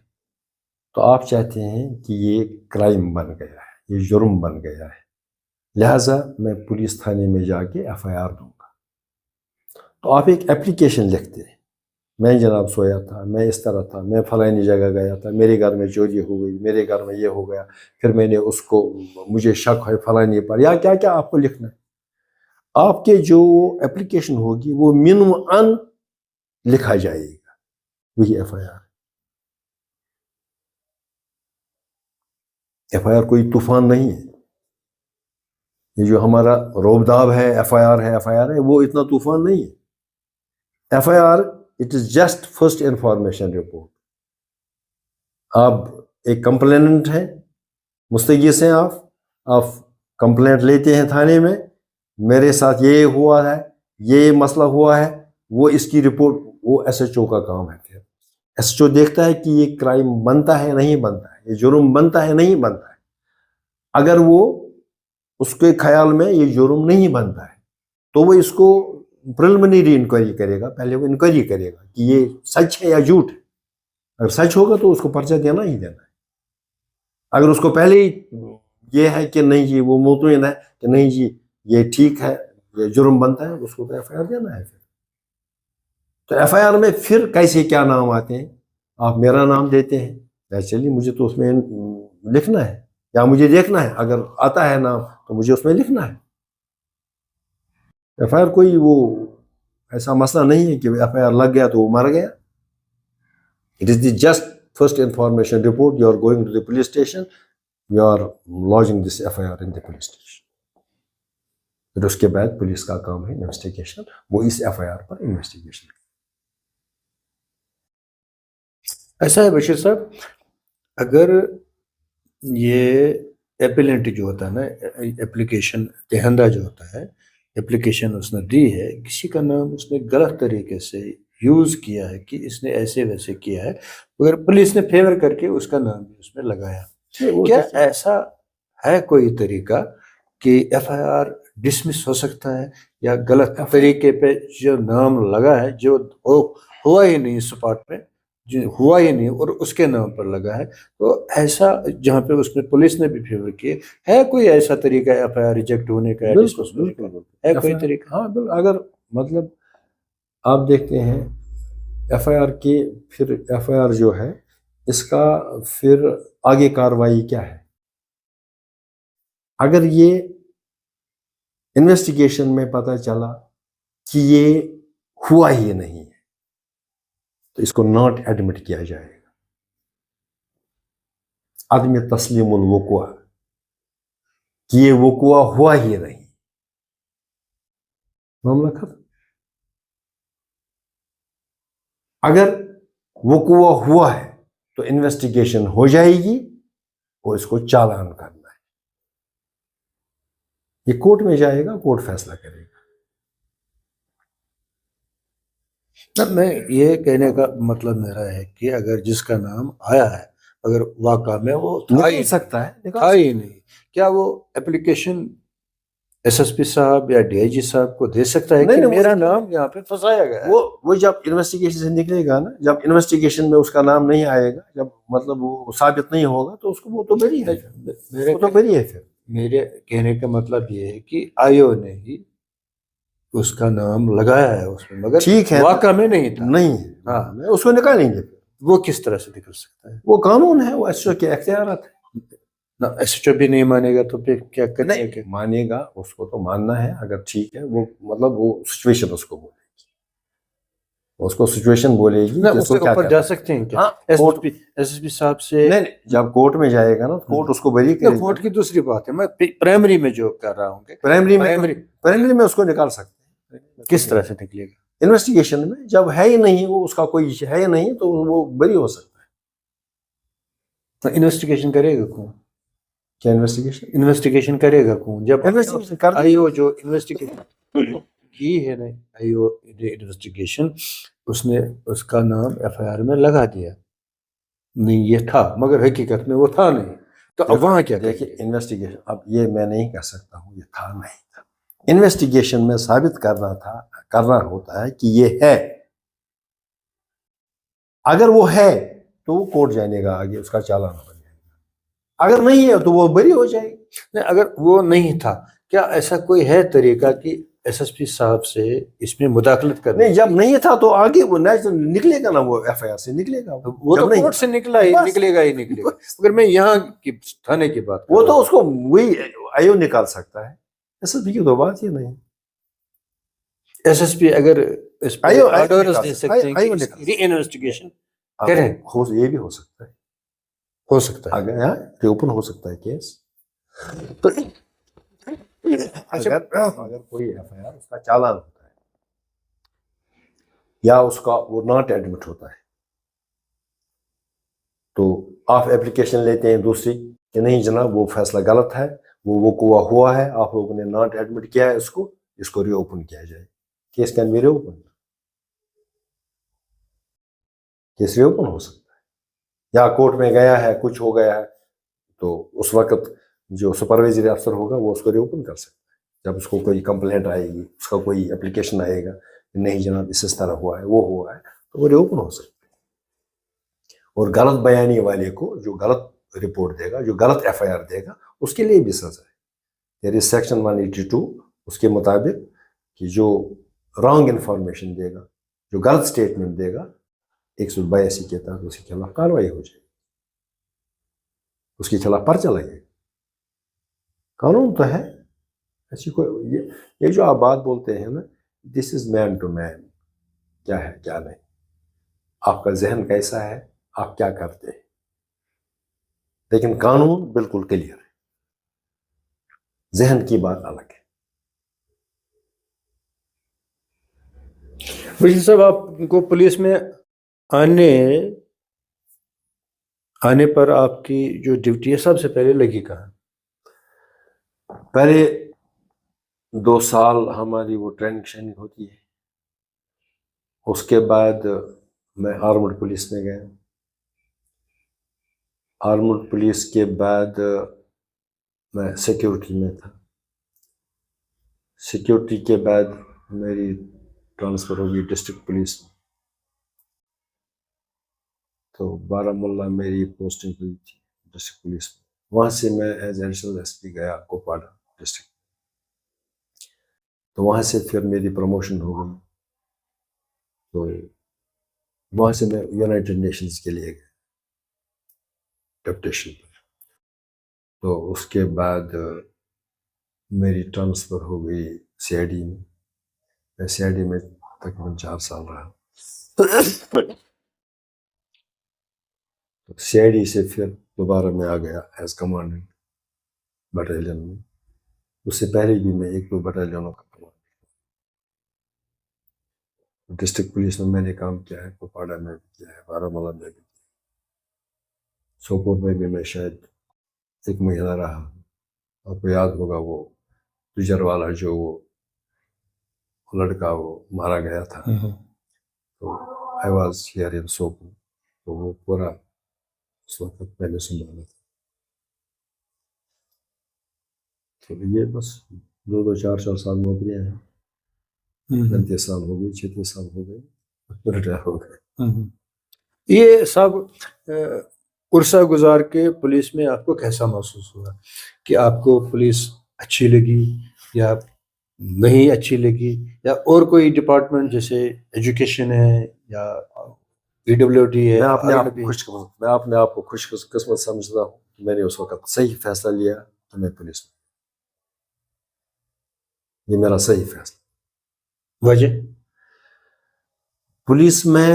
تو آپ چاہتے ہیں کہ یہ کرائم بن گیا ہے، یہ جرم بن گیا ہے، لہٰذا میں پولیس تھانے میں جا کے ایف آئی آر دوں گا. تو آپ ایک اپلیکیشن لکھتے ہیں، میں جناب سویا تھا، میں اس طرح تھا، میں فلانی جگہ گیا تھا، میرے گھر میں چوری ہو گئی، میرے گھر میں یہ ہو گیا، پھر میں نے اس کو، مجھے شک ہے فلانی پر، یا کیا کیا آپ کو لکھنا ہے. آپ کے جو اپلیکیشن ہوگی وہ من ان لکھا جائے گا، وہی F I R. F I R کوئی طوفان نہیں ہے. یہ جو ہمارا روب داب ہے، ایف آئی آر ہے، ایف آئی آر ہے، وہ اتنا طوفان نہیں ہے. F I R it is just first information report. آپ ایک کمپلیننٹ ہیں، مستغیث ہیں، آپ کمپلینٹ لیتے ہیں تھانے میں، میرے ساتھ یہ ہوا ہے، یہ مسئلہ ہوا ہے، وہ اس کی رپورٹ، وہ ایس ایچ او کا کام ہے. پھر ایس ایچ او دیکھتا ہے کہ یہ کرائم بنتا ہے نہیں بنتا ہے، یہ جرم بنتا ہے نہیں بنتا ہے. اگر وہ اس کے خیال میں یہ جرم نہیں بنتا ہے تو وہ اس کو پریلیمنری انکوائری کرے گا، پہلے وہ انکوائری کرے گا کہ یہ سچ ہے یا جھوٹ ہے. اگر سچ ہوگا تو اس کو پرچہ دینا ہی دینا ہے. اگر اس کو پہلے ہی یہ ہے کہ نہیں جی، وہ مطمئن ہے کہ نہیں جی یہ ٹھیک ہے، یہ جرم بنتا ہے، اس کو تو ایف آئی آر دینا ہے. پھر تو ایف آئی آر میں پھر کیسے کیا نام آتے ہیں؟ آپ میرا نام دیتے ہیں، چلیے مجھے تو اس میں لکھنا ہے یا مجھے دیکھنا ہے، اگر آتا ہے نام تو مجھے اس میں لکھنا ہے. ایف آئی آر کوئی وہ ایسا مسئلہ نہیں ہے کہ ایف آئی آر لگ گیا تو وہ مر گیا. It is the just first information report. You are going to the police station, you are lodging this F I R in the police station. پھر اس کے بعد پولیس کا کام ہے انویسٹیگیشن، وہ اس ایف آئی آر پر انویسٹیگیشن. ایسا ہے بشیر صاحب، اگر یہ اپیلنٹ جو ہوتا ہے نا، اپلیکیشن دہندہ جو ہوتا ہے، اپلیکیشن اس نے دی ہے، کسی کا نام اس نے غلط طریقے سے یوز کیا ہے کہ اس نے ایسے ویسے کیا ہے، اگر پولیس نے فیور کر کے اس کا نام بھی اس میں لگایا، کیا ایسا ہے کوئی طریقہ کہ ایف آئی آر ڈسمس ہو سکتا ہے، یا غلط طریقے پہ جو نام لگا ہے، جو ہوا ہی نہیں اسپاٹ پہ، جو ہوا ہی نہیں اور اس کے نام پر لگا ہے، تو ایسا جہاں پہ اس میں پولیس نے بھی فیور کیے، ہے کوئی ایسا طریقہ ایف آئی آر ریجیکٹ ہونے کا، ہے کوئی طریقہ؟ ہاں بالکل. اگر مطلب آپ دیکھتے ہیں ایف آئی آر کی، پھر ایف آئی آر جو ہے اس کا پھر آگے کاروائی کیا ہے. اگر یہ انویسٹیگیشن میں پتہ چلا کہ یہ ہوا ہی نہیں ہے تو اس کو ناٹ ایڈمٹ کیا جائے گا. عدم تسلیم الوقوع، کہ یہ وقوع ہوا ہی نہیں، معاملہ ختم. اگر وقوع ہوا ہے تو انویسٹیگیشن ہو جائے گی اور اس کو چالان کرنا ہے. یہ کورٹ میں جائے گا، کورٹ فیصلہ کرے گا. میں یہ کہنے کا مطلب میرا ہے کہ اگر جس کا نام آیا ہے، اگر واقع میں وہ تھا ہی نہیں، کیا وہ اپلیکیشن ایس ایس پی صاحب یا ڈی آئی جی صاحب کو دے سکتا ہے کہ میرا نام یہاں پہ پھنسایا گیا ہے؟ وہ جب انویسٹیگیشن سے نکلے گا نا، جب انویسٹیگیشن میں اس کا نام نہیں آئے گا، جب مطلب وہ ثابت نہیں ہوگا تو اس کو وہ تو بری ہے، وہ تو بری ہے. پھر میرے کہنے کا مطلب یہ ہے کہ آئیو نے ہی اس کا نام لگایا ہے اس میں، مگر ٹھیک ہے، واقع میں نہیں تھا. نہیں، ہاں اس کو نکالیں گے. وہ کس طرح سے نکل سکتا ہے؟ وہ قانون ہے، وہ ایس ایچ او کے اختیارات ہے. نہ ایس ایچ او بھی نہیں مانے گا تو پھر کیا کرے گا؟ مانے گا، اس کو تو ماننا ہے. اگر ٹھیک ہے، وہ مطلب وہ سچویشن اس کو بولے گی، اس کو سچویشن بولے گی. اس سے اوپر جا سکتے ہیں کیا ایس ایس پی صاحب سے؟ نہیں، جب کورٹ میں جائے گا نا، کورٹ اس کو بری کرے گا. کورٹ کی دوسری بات ہے، میں پرائمری میں جو کر رہا ہوں کہ پرائمری میں اس کو نکال سکتے ہیں. کس طرح سے نکلے گا؟ انویسٹیگیشن میں جب ہے ہی نہیں، وہ اس کا کوئی ہے ہی نہیں، تو وہ بری ہو سکتا ہے. انویسٹیگیشن کرے گا کون؟ کیا انویسٹیگیشن کرے گا کون؟ جب آئی او جو انویسٹیگیشن کی ہے نا، آئی او انویسٹیگیشن، اس نے اس کا نام ایف آئی آر میں لگا دیا، نہیں یہ تھا، مگر حقیقت میں وہ تھا نہیں، تو اب وہاں کیا؟ دیکھیں انویسٹیگیشن، اب یہ میں نہیں کہہ سکتا ہوں یہ تھا نہیں تھا. انویسٹیگیشن میں ثابت کرنا ہوتا ہے کہ یہ ہے. اگر وہ ہے تو وہ کورٹ جانے گا آگے, اس کا چالان ہو جائے گا. اگر نہیں ہے تو وہ بری ہو جائے گی. نہیں, اگر وہ نہیں تھا, کیا ایسا کوئی ہے طریقہ کہ ایس ایس پی صاحب سے اس میں مداخلت کرنے؟ نہیں, جب نہیں تھا تو آگے وہ نکلے گا نا, وہ ایف آئی آر سے نکلے گا. وہ تو کورٹ سے نکلا ہی نکلے گا ہی نکلے گا. اگر میں یہاں کی تھانے کی بات وہ تو اس کو وہی آئیو نکال سکتا ہے. ایس ایس پی کی تو بات ہی نہیں. ایس ایس پی اگر اس پر آئیو آرڈرز دے سکتے ہیں کہ ری انویسٹیگیشن کریں, یہ بھی ہو سکتا ہے. ہو سکتا ہے اگر ری اوپن ہو سکتا ہے کیس. تو اگر کوئی ایف آئی آر اس کا چالان ہوتا ہے یا اس کا وہ ناٹ ایڈمٹ ہوتا ہے, تو آپ اپلیکیشن لیتے ہیں دوسری کہ نہیں جناب وہ فیصلہ غلط ہے, وہ ہوا ہے, آپ لوگوں نے ناٹ ایڈمٹ کیا ہے, اس کو ری اوپن کیا جائے. Case can be reopen. Case reopen ہو سکتا ہے. یا کورٹ میں گیا ہے, کچھ ہو گیا ہے, تو اس وقت جو سپروائزری افسر ہوگا وہ اس کو ری اوپن کر سکتا ہے. جب اس کو کوئی کمپلینٹ آئے گی, اس کا کوئی اپلیکیشن آئے گا کہ نہیں جناب اس طرح ہوا ہے, وہ ہوا ہے, تو وہ ری اوپن ہو سکتا ہے. اور غلط بیانی والے کو جو غلط رپورٹ دے گا, جو غلط ایف آئی آر دے گا, اس کے لیے بھی سزا ہے. یعنی سیکشن 182 اس کے مطابق کہ جو رانگ انفارمیشن دے گا, جو غلط سٹیٹمنٹ دے گا, 182 کے تحت اس کے خلاف کارروائی ہو جائے گی, اس کے خلاف پرچہ لگے گا. قانون تو ہے ایسی کوئی. یہ جو آپ بات بولتے ہیں نا, دس از مین ٹو مین, کیا ہے کیا نہیں, آپ کا ذہن کیسا ہے, آپ کیا کرتے ہیں, لیکن قانون بالکل کلیئر ہے. ذہن کی بات الگ ہے. بشیر صاحب, آپ کو پولیس میں آنے پر آپ کی جو ڈیوٹی ہے سب سے پہلے لگی کہاں؟ پہلے 2 سال ہماری وہ ٹریننگ ہوتی ہے. اس کے بعد میں آرمڈ پولیس میں گیا. آرمڈ پولیس کے بعد میں سیکیورٹی میں تھا. سیکیورٹی کے بعد میری ٹرانسفر ہوگی ڈسٹرکٹ پولیس میں, تو بارہمولہ میری پوسٹنگ ہوئی تھی ڈسٹرکٹ پولیس میں. وہاں سے میں ایز ایڈیشنل ایس پی گیا کوپواڑہ ڈسٹرکٹ, تو وہاں سے پھر میری پروموشن ہو گئی. تو وہاں سے میں یونائٹڈ نیشنز کے لیے گیا ڈپٹیشن پر. تو اس کے بعد میری ٹرانسفر ہو گئی سی آئی ڈی میں. میں سی آئی ڈی میں تقریباً 4 سال رہا. سی آئی ڈی سے پھر دوبارہ میں آ گیا ایز کمانڈنٹ بٹالین میں. اس سے پہلے بھی میں 1-2 بٹالینوں کا کمانڈر. ڈسٹرکٹ پولیس میں نے کام کیا ہے, کوپواڑہ میں بھی کیا ہے, بارہمولہ میں بھی کیا ہے, سوپور میں بھی میں شاید 1 مہینہ رہا. آپ کو یاد ہوگا وہ تجر والا جو وہ لڑکا وہ مارا گیا تھا, تو I was here in Sopore. تو وہ پورا اس وقت میں نے سنبھالا تھا. تو یہ بس 2-4 سال نوکریاں ہیں. 35 سال ہو گئی, 36 سال ہو گئے, ریٹائر ہو گئے. یہ سب عرصہ گزار کے پولیس میں آپ کو کیسا محسوس ہوا, کہ آپ کو پولیس اچھی لگی یا نہیں اچھی لگی, یا اور کوئی ڈپارٹمنٹ جیسے ایجوکیشن ہے یا پی ڈبلیو ڈی ہے؟ میں اپنے آپ کو خوش قسمت سمجھتا ہوں. میں نے اس وقت صحیح فیصلہ لیا کہ میں پولیس میں, یہ میرا صحیح فیصلہ. وجہ پولیس میں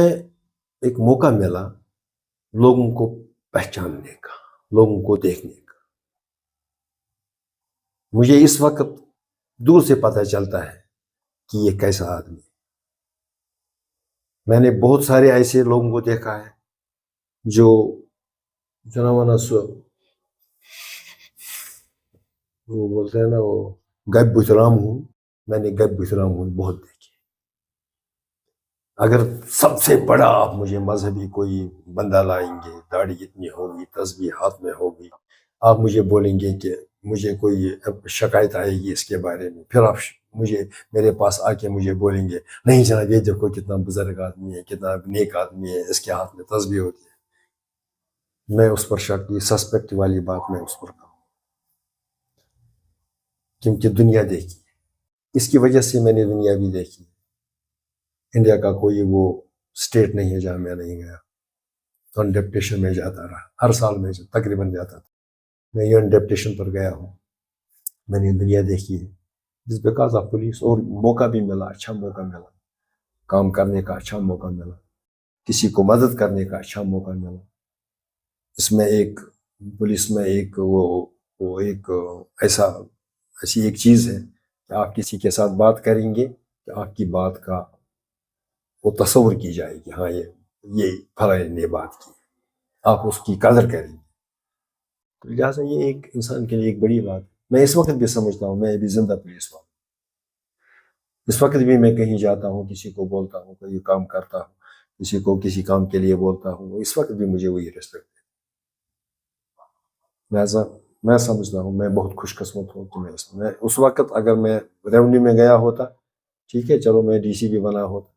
ایک موقع ملا لوگوں کو پہچاننے کا, لوگوں کو دیکھنے کا. مجھے اس وقت دور سے پتہ چلتا ہے کہ یہ کیسا آدمی ہے. میں نے بہت سارے ایسے لوگوں کو دیکھا ہے جو جناوانا وہ بولتے ہیں نا, وہ گب بترام ہوں. میں نے گب بترام ہوں بہت دیکھے. اگر سب سے بڑا آپ مجھے مذہبی کوئی بندہ لائیں گے, داڑھی اتنی ہوگی, تسبیح ہاتھ میں ہوگی, آپ مجھے بولیں گے کہ مجھے کوئی شکایت آئے گی اس کے بارے میں, پھر آپ میرے پاس آ کے مجھے بولیں گے نہیں جناب یہ دیکھو کتنا بزرگ آدمی ہے, کتنا نیک آدمی ہے, اس کے ہاتھ میں تسبیح ہوتی ہے. میں اس پر شک، یہ سسپیکٹ والی بات میں اس پر کہوں، کیونکہ دنیا دیکھی، اس کی وجہ سے میں نے دنیا بھی دیکھی. انڈیا کا کوئی وہ اسٹیٹ نہیں ہے جہاں میں نہیں گیا. آن ڈیپٹیشن میں جاتا رہا، ہر سال میں تقریباً جاتا تھا. میں یون ڈیپٹیشن پر گیا ہوں. میں نے دنیا دیکھی ہے جس بیکاز آف پولیس. اور موقع بھی ملا، اچھا موقع ملا، کام کرنے کا اچھا موقع ملا، کسی کو مدد کرنے کا اچھا موقع ملا. اس میں ایک پولیس میں ایک وہ ایک ایسی ایک چیز ہے کہ آپ کسی کے ساتھ بات کریں گے کہ آپ کی بات کا وہ تصور کی جائے کہ ہاں یہ فلاں نے بات کی، آپ اس کی قدر کریں گے. تو لہٰذا یہ ایک انسان کے لیے ایک بڑی بات ہے. میں اس وقت بھی سمجھتا ہوں، میں ابھی زندہ پولیس والوں، اس وقت بھی میں کہیں جاتا ہوں، کسی کو بولتا ہوں، کوئی کام کرتا ہوں، کسی کو کسی کام کے لیے بولتا ہوں، اس وقت بھی مجھے وہی ریسپیکٹ ہے. لہٰذا میں سمجھتا ہوں میں بہت خوش قسمت ہوں کہ میں اس وقت اگر میں ریونیو میں گیا ہوتا، ٹھیک ہے چلو میں ڈی سی بھی بنا ہوتا،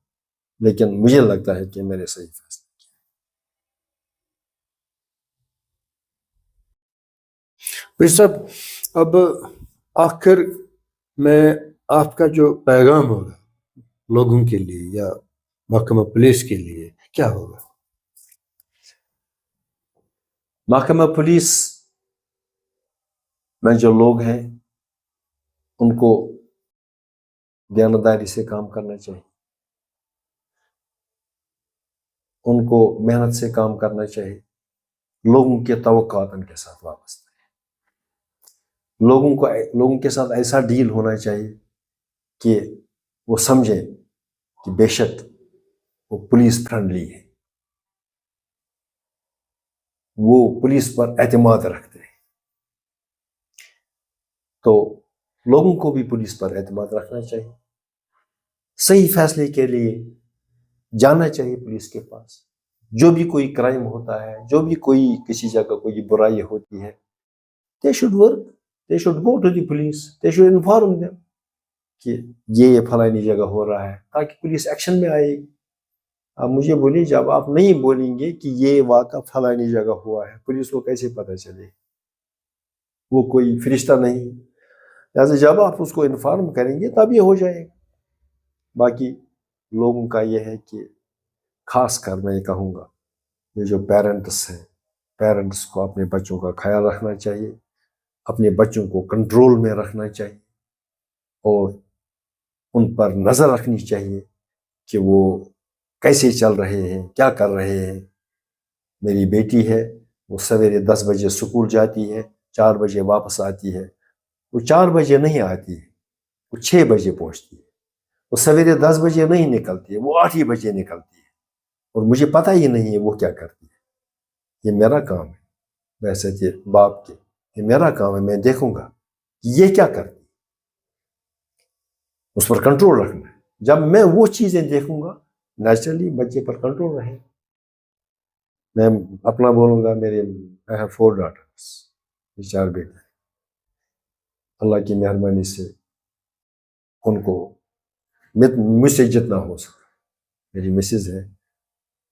لیکن مجھے لگتا ہے کہ میں نے صحیح فیصلہ. بھائی صاحب، اب آخر میں آپ کا جو پیغام ہوگا لوگوں کے لیے یا محکمہ پولیس کے لیے کیا ہوگا؟ محکمہ پولیس میں جو لوگ ہیں ان کو دیانتداری سے کام کرنا چاہیے، ان کو محنت سے کام کرنا چاہیے، لوگوں کے توقعات ان کے ساتھ وابستہ ہے. لوگوں کے ساتھ ایسا ڈیل ہونا چاہیے کہ وہ سمجھیں کہ بے شک وہ پولیس فرینڈلی ہے، وہ پولیس پر اعتماد رکھتے ہیں. تو لوگوں کو بھی پولیس پر اعتماد رکھنا چاہیے، صحیح فیصلے کے لیے جانا چاہیے پولیس کے پاس. جو بھی کوئی کرائم ہوتا ہے، جو بھی کوئی کسی جگہ کوئی برائی ہوتی ہے، they should work, they should go to the police, they should inform them کہ یہ فلانی جگہ ہو رہا ہے، تاکہ پولیس ایکشن میں آئے گی. آپ مجھے بولیے، جب آپ نہیں بولیں گے کہ یہ واقعہ فلانی جگہ ہوا ہے، پولیس کو کیسے پتہ چلے؟ وہ کوئی فرشتہ نہیں. لہٰذا جب آپ اس کو انفارم کریں گے تب یہ ہو جائے گا. باقی لوگوں کا یہ ہے کہ خاص کر میں یہ کہوں گا، یہ جو پیرنٹس ہیں، پیرنٹس کو اپنے بچوں کا خیال رکھنا چاہیے، اپنے بچوں کو کنٹرول میں رکھنا چاہیے، اور ان پر نظر رکھنی چاہیے کہ وہ کیسے چل رہے ہیں، کیا کر رہے ہیں. میری بیٹی ہے، وہ سویرے 10 بجے اسکول جاتی ہے، 4 بجے واپس آتی ہے. وہ 4 بجے نہیں آتی ہے، وہ 6 بجے پہنچتی ہے. وہ سویرے 10 بجے نہیں نکلتی ہے، وہ 8 ہی بجے نکلتی ہے، اور مجھے پتہ ہی نہیں ہے وہ کیا کرتی ہے. یہ میرا کام ہے ویسے کہ باپ کے، یہ میرا کام ہے، میں دیکھوں گا کہ یہ کیا کرتی ہے، اس پر کنٹرول رکھنا ہے. جب میں وہ چیزیں دیکھوں گا، نیچرلی بچے پر کنٹرول رہے. میں اپنا بولوں گا، میرے I have 4 daughters، 4 بیٹے. اللہ کی مہربانی سے ان کو مجھ سے جتنا ہو سکا، میری مسز ہے،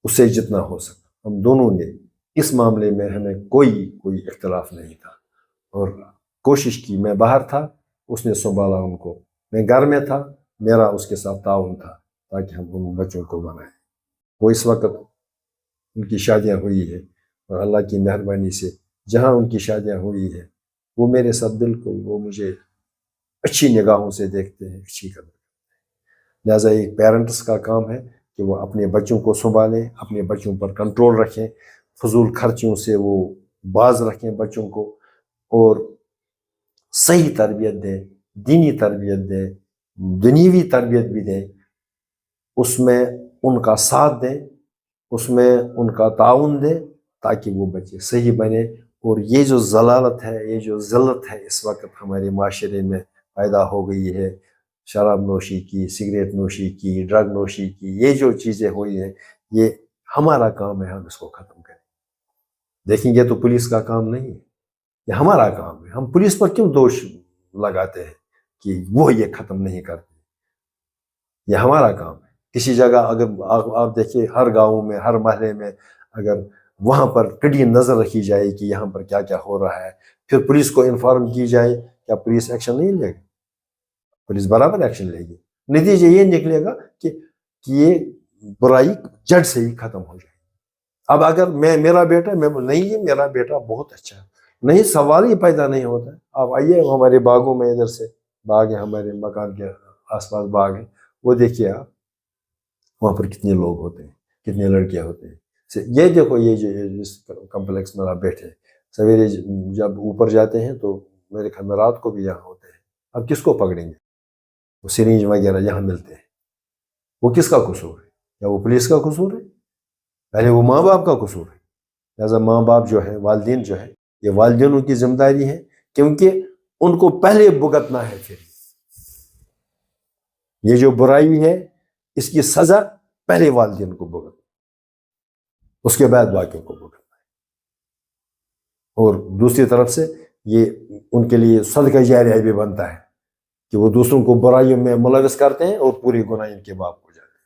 اس سے جتنا ہو سکا، ہم دونوں نے اس معاملے میں ہمیں کوئی اختلاف نہیں تھا. اور کوشش کی، میں باہر تھا، اس نے سنبھالا ان کو، میں گھر میں تھا، میرا اس کے ساتھ تعاون تھا تاکہ ہم ان بچوں کو بنائیں. وہ اس وقت ان کی شادیاں ہوئی ہے، اور اللہ کی مہربانی سے جہاں ان کی شادیاں ہوئی ہے وہ میرے ساتھ بالکل، وہ مجھے اچھی نگاہوں سے دیکھتے ہیں، اچھی قدر. لہٰذا ایک پیرنٹس کا کام ہے کہ وہ اپنے بچوں کو سنبھالیں، اپنے بچوں پر کنٹرول رکھیں، فضول خرچیوں سے وہ باز رکھیں بچوں کو، اور صحیح تربیت دیں، دینی تربیت دیں، دنیوی تربیت بھی دیں. اس میں ان کا ساتھ دیں، اس میں ان کا تعاون دیں تاکہ وہ بچے صحیح بنے. اور یہ جو ضلالت ہے، یہ جو ذلت ہے اس وقت ہمارے معاشرے میں پیدا ہو گئی ہے، شراب نوشی کی، سگریٹ نوشی کی، ڈرگ نوشی کی، یہ جو چیزیں ہوئی ہیں، یہ ہمارا کام ہے ہم اس کو ختم کریں. دیکھیں گے تو پولیس کا کام نہیں ہے، یہ ہمارا کام ہے. ہم پولیس پر کیوں دوش لگاتے ہیں کہ وہ یہ ختم نہیں کرتی؟ یہ ہمارا کام ہے. کسی جگہ اگر آپ دیکھیے، ہر گاؤں میں، ہر محلے میں اگر وہاں پر کڑی نظر رکھی جائے کہ یہاں پر کیا کیا ہو رہا ہے، پھر پولیس کو انفارم کی جائے، کیا پولیس ایکشن نہیں لے گی؟ پولیس برابر ایکشن لے گی. نتیجہ یہ نکلے گا کہ یہ برائی جڑ سے ہی ختم ہو جائے. اب اگر میرا بیٹا نہیں ہے، میرا بیٹا بہت اچھا ہے، نہیں، سوال ہی پیدا نہیں ہوتا ہے. آپ آئیے ہمارے باغوں میں، ادھر سے باغ ہے، ہمارے مکان کے آس پاس باغ ہے، وہ دیکھیے آپ، وہاں پر کتنے لوگ ہوتے ہیں، کتنے لڑکیاں ہوتے ہیں. یہ دیکھو، یہ جو جس کمپلیکس میں آپ بیٹھے سویرے جب اوپر جاتے ہیں تو میرے خیال میں رات کو بھی یہاں ہوتے ہیں. اب کس کو پکڑیں گے؟ وہ سرنج وغیرہ یہاں ملتے ہیں، وہ کس کا قصور ہے؟ یا وہ پولیس کا قصور ہے؟ پہلے وہ ماں باپ کا قصور ہے. لہٰذا ماں باپ جو ہے، والدین جو ہے، یہ والدینوں کی ذمہ داری ہے، کیونکہ ان کو پہلے بھگتنا ہے. پھر یہ جو برائی ہے اس کی سزا پہلے والدین کو بھگتنا، اس کے بعد باقیوں کو بھگتنا ہے. اور دوسری طرف سے یہ ان کے لیے صدقہ جاریہ بھی بنتا ہے کہ وہ دوسروں کو برائیوں میں ملوث کرتے ہیں اور پوری گناہ ان کے باپ کو جاتے ہیں.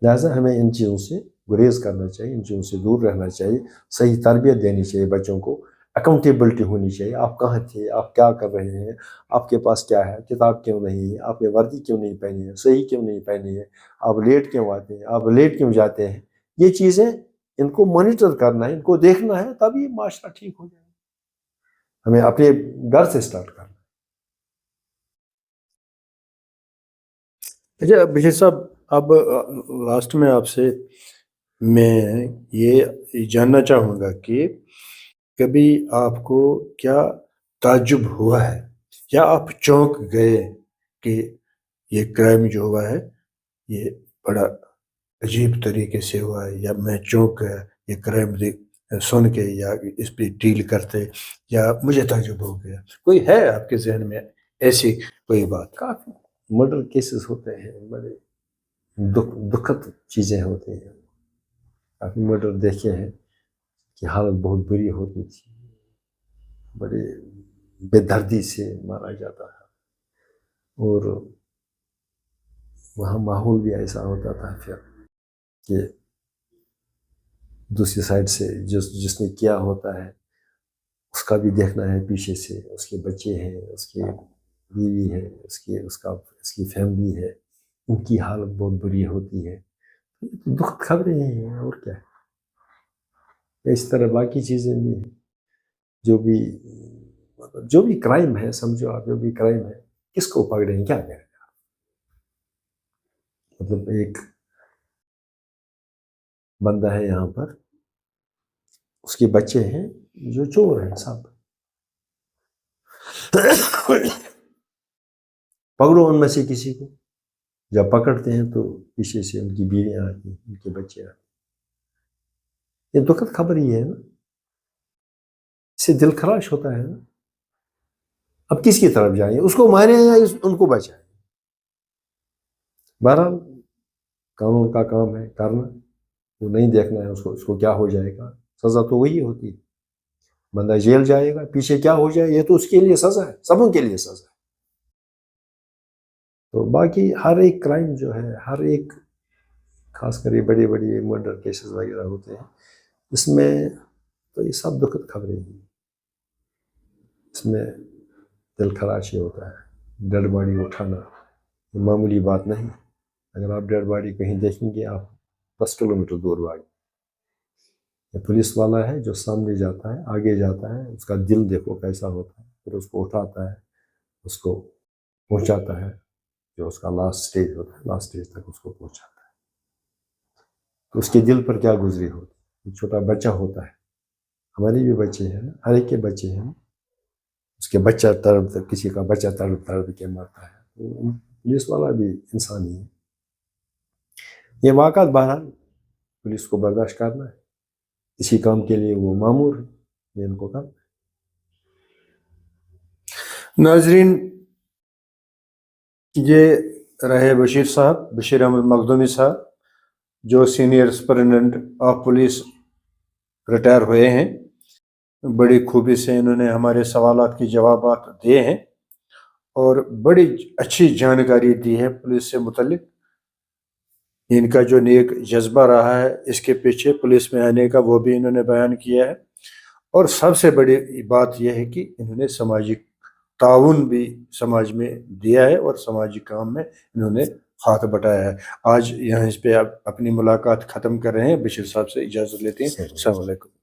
لہٰذا ہمیں ان چیزوں سے گریز کرنا چاہیے، ان چیزوں سے دور رہنا چاہیے، صحیح تربیت دینی چاہیے بچوں کو، اکاؤنٹیبلٹی ہونی چاہیے. آپ کہاں تھے، آپ کیا کر رہے ہیں، آپ کے پاس کیا ہے، کتاب کیوں نہیں ہے، آپ نے وردی کیوں نہیں پہنی ہے، صحیح کیوں نہیں پہنی ہے، آپ لیٹ کیوں آتے ہیں، آپ لیٹ کیوں جاتے ہیں. یہ چیزیں ان کو مانیٹر کرنا ہے، ان کو دیکھنا ہے، تبھی معاشرہ ٹھیک ہو جائے. ہمیں اپنے گھر سے سٹارٹ کرنا. اچھا بشیر صاحب، اب لاسٹ میں آپ سے میں یہ جاننا چاہوں گا کہ کبھی آپ کو کیا تعجب ہوا ہے یا آپ چونک گئے کہ یہ کرائم جو ہوا ہے یہ بڑا عجیب طریقے سے ہوا ہے، یا میں چونک گیا یہ کرائم سن کے، یا اس پہ ڈیل کرتے، یا مجھے تعجب ہو گیا؟ کوئی ہے آپ کے ذہن میں ایسی کوئی بات؟ کافی مرڈر کیسز ہوتے ہیں، بڑے دکھد چیزیں ہوتی ہیں. کافی مرڈر دیکھے ہیں کہ حالت بہت بری ہوتی تھی، بڑے بے دردی سے مارا جاتا ہے، اور وہاں ماحول بھی ایسا ہوتا تھا پھر کہ دوسری سائڈ سے جس نے کیا ہوتا ہے اس کا بھی دیکھنا ہے، پیچھے سے اس کے بچے ہیں، اس کی بیوی ہے، اس کی فیملی ہے، ان کی حالت بہت بری ہوتی ہے. دکھ خبریں ہیں، اور کیا ہے. اس طرح باقی چیزیں بھی ہیں، جو بھی کرائم ہے، سمجھو آپ، جو بھی کرائم ہے، کس کو پکڑیں، کیا کریں. مطلب ایک بندہ ہے یہاں پر، اس کے بچے ہیں جو چور ہیں سب، پکڑو ان میں سے کسی کو. جب پکڑتے ہیں تو پیچھے سے ان کی بیویاں آتی ہیں، ان کے بچے آتے ہیں. یہ دکھد خبر ہی ہے نا، اس سے دل خراش ہوتا ہے نا. اب کس کی طرف جائیں، اس کو مارے یا ان کو بچائیں؟ بہرحال قانون کا کام ہے کرنا، وہ نہیں دیکھنا ہے اس کو کیا ہو جائے گا. سزا تو وہی ہوتی ہے، بندہ جیل جائے گا، پیچھے کیا ہو جائے یہ تو اس کے لیے سزا ہے، سبوں کے لیے سزا ہے. تو باقی ہر ایک کرائم جو ہے، ہر ایک، خاص کر یہ بڑی بڑی مرڈر کیسز وغیرہ ہوتے ہیں، اس میں تو یہ سب دکھد خبریں ہیں. اس میں دل خراش ہی ہوتا ہے. ڈیڈ باڈی اٹھانا یہ معمولی بات نہیں. اگر آپ ڈیڈ باڈی کہیں دیکھیں گے، آپ 10 کلومیٹر دور بھاگیں. یہ پولیس والا ہے جو سامنے جاتا ہے، آگے جاتا ہے، اس کا دل دیکھو کیسا ہوتا ہے، پھر اس کو اٹھاتا ہے، اس کو پہنچاتا ہے، جو اس کا لاسٹ سٹیج ہوتا ہے، لاسٹ سٹیج تک اس کو پہنچاتا ہے. تو اس کے دل پر کیا گزری ہوتی ہے. چھوٹا بچہ ہوتا ہے، ہمارے بھی بچے ہیں، ہر ایک کے بچے ہیں، اس کے بچہ تڑپ، کسی کا بچہ تڑپ کے مرتا ہے. پولیس والا بھی انسان ہی ہے. یہ واقعات بہرحال پولیس کو برداشت کرنا ہے، اسی کام کے لیے وہ مامور ہے، یہ ان کو کرنا ہے. ناظرین، یہ رہے بشیر صاحب، بشیر احمد مخدومی صاحب، جو senior superintendent of police retire ہوئے ہیں. بڑی خوبی سے انہوں نے ہمارے سوالات کی جوابات دیے ہیں اور بڑی اچھی جانکاری دی ہے پولیس سے متعلق. ان کا جو نیک جذبہ رہا ہے اس کے پیچھے پولیس میں آنے کا وہ بھی انہوں نے بیان کیا ہے، اور سب سے بڑی بات یہ ہے کہ انہوں نے سماجی تعاون بھی سماج میں دیا ہے اور سماجی کام میں انہوں نے ہاتھ بٹایا ہے۔ آج یہاں اس پہ آپ اپنی ملاقات ختم کر رہے ہیں، بشیر صاحب سے اجازت لیتے ہیں۔ السلام علیکم۔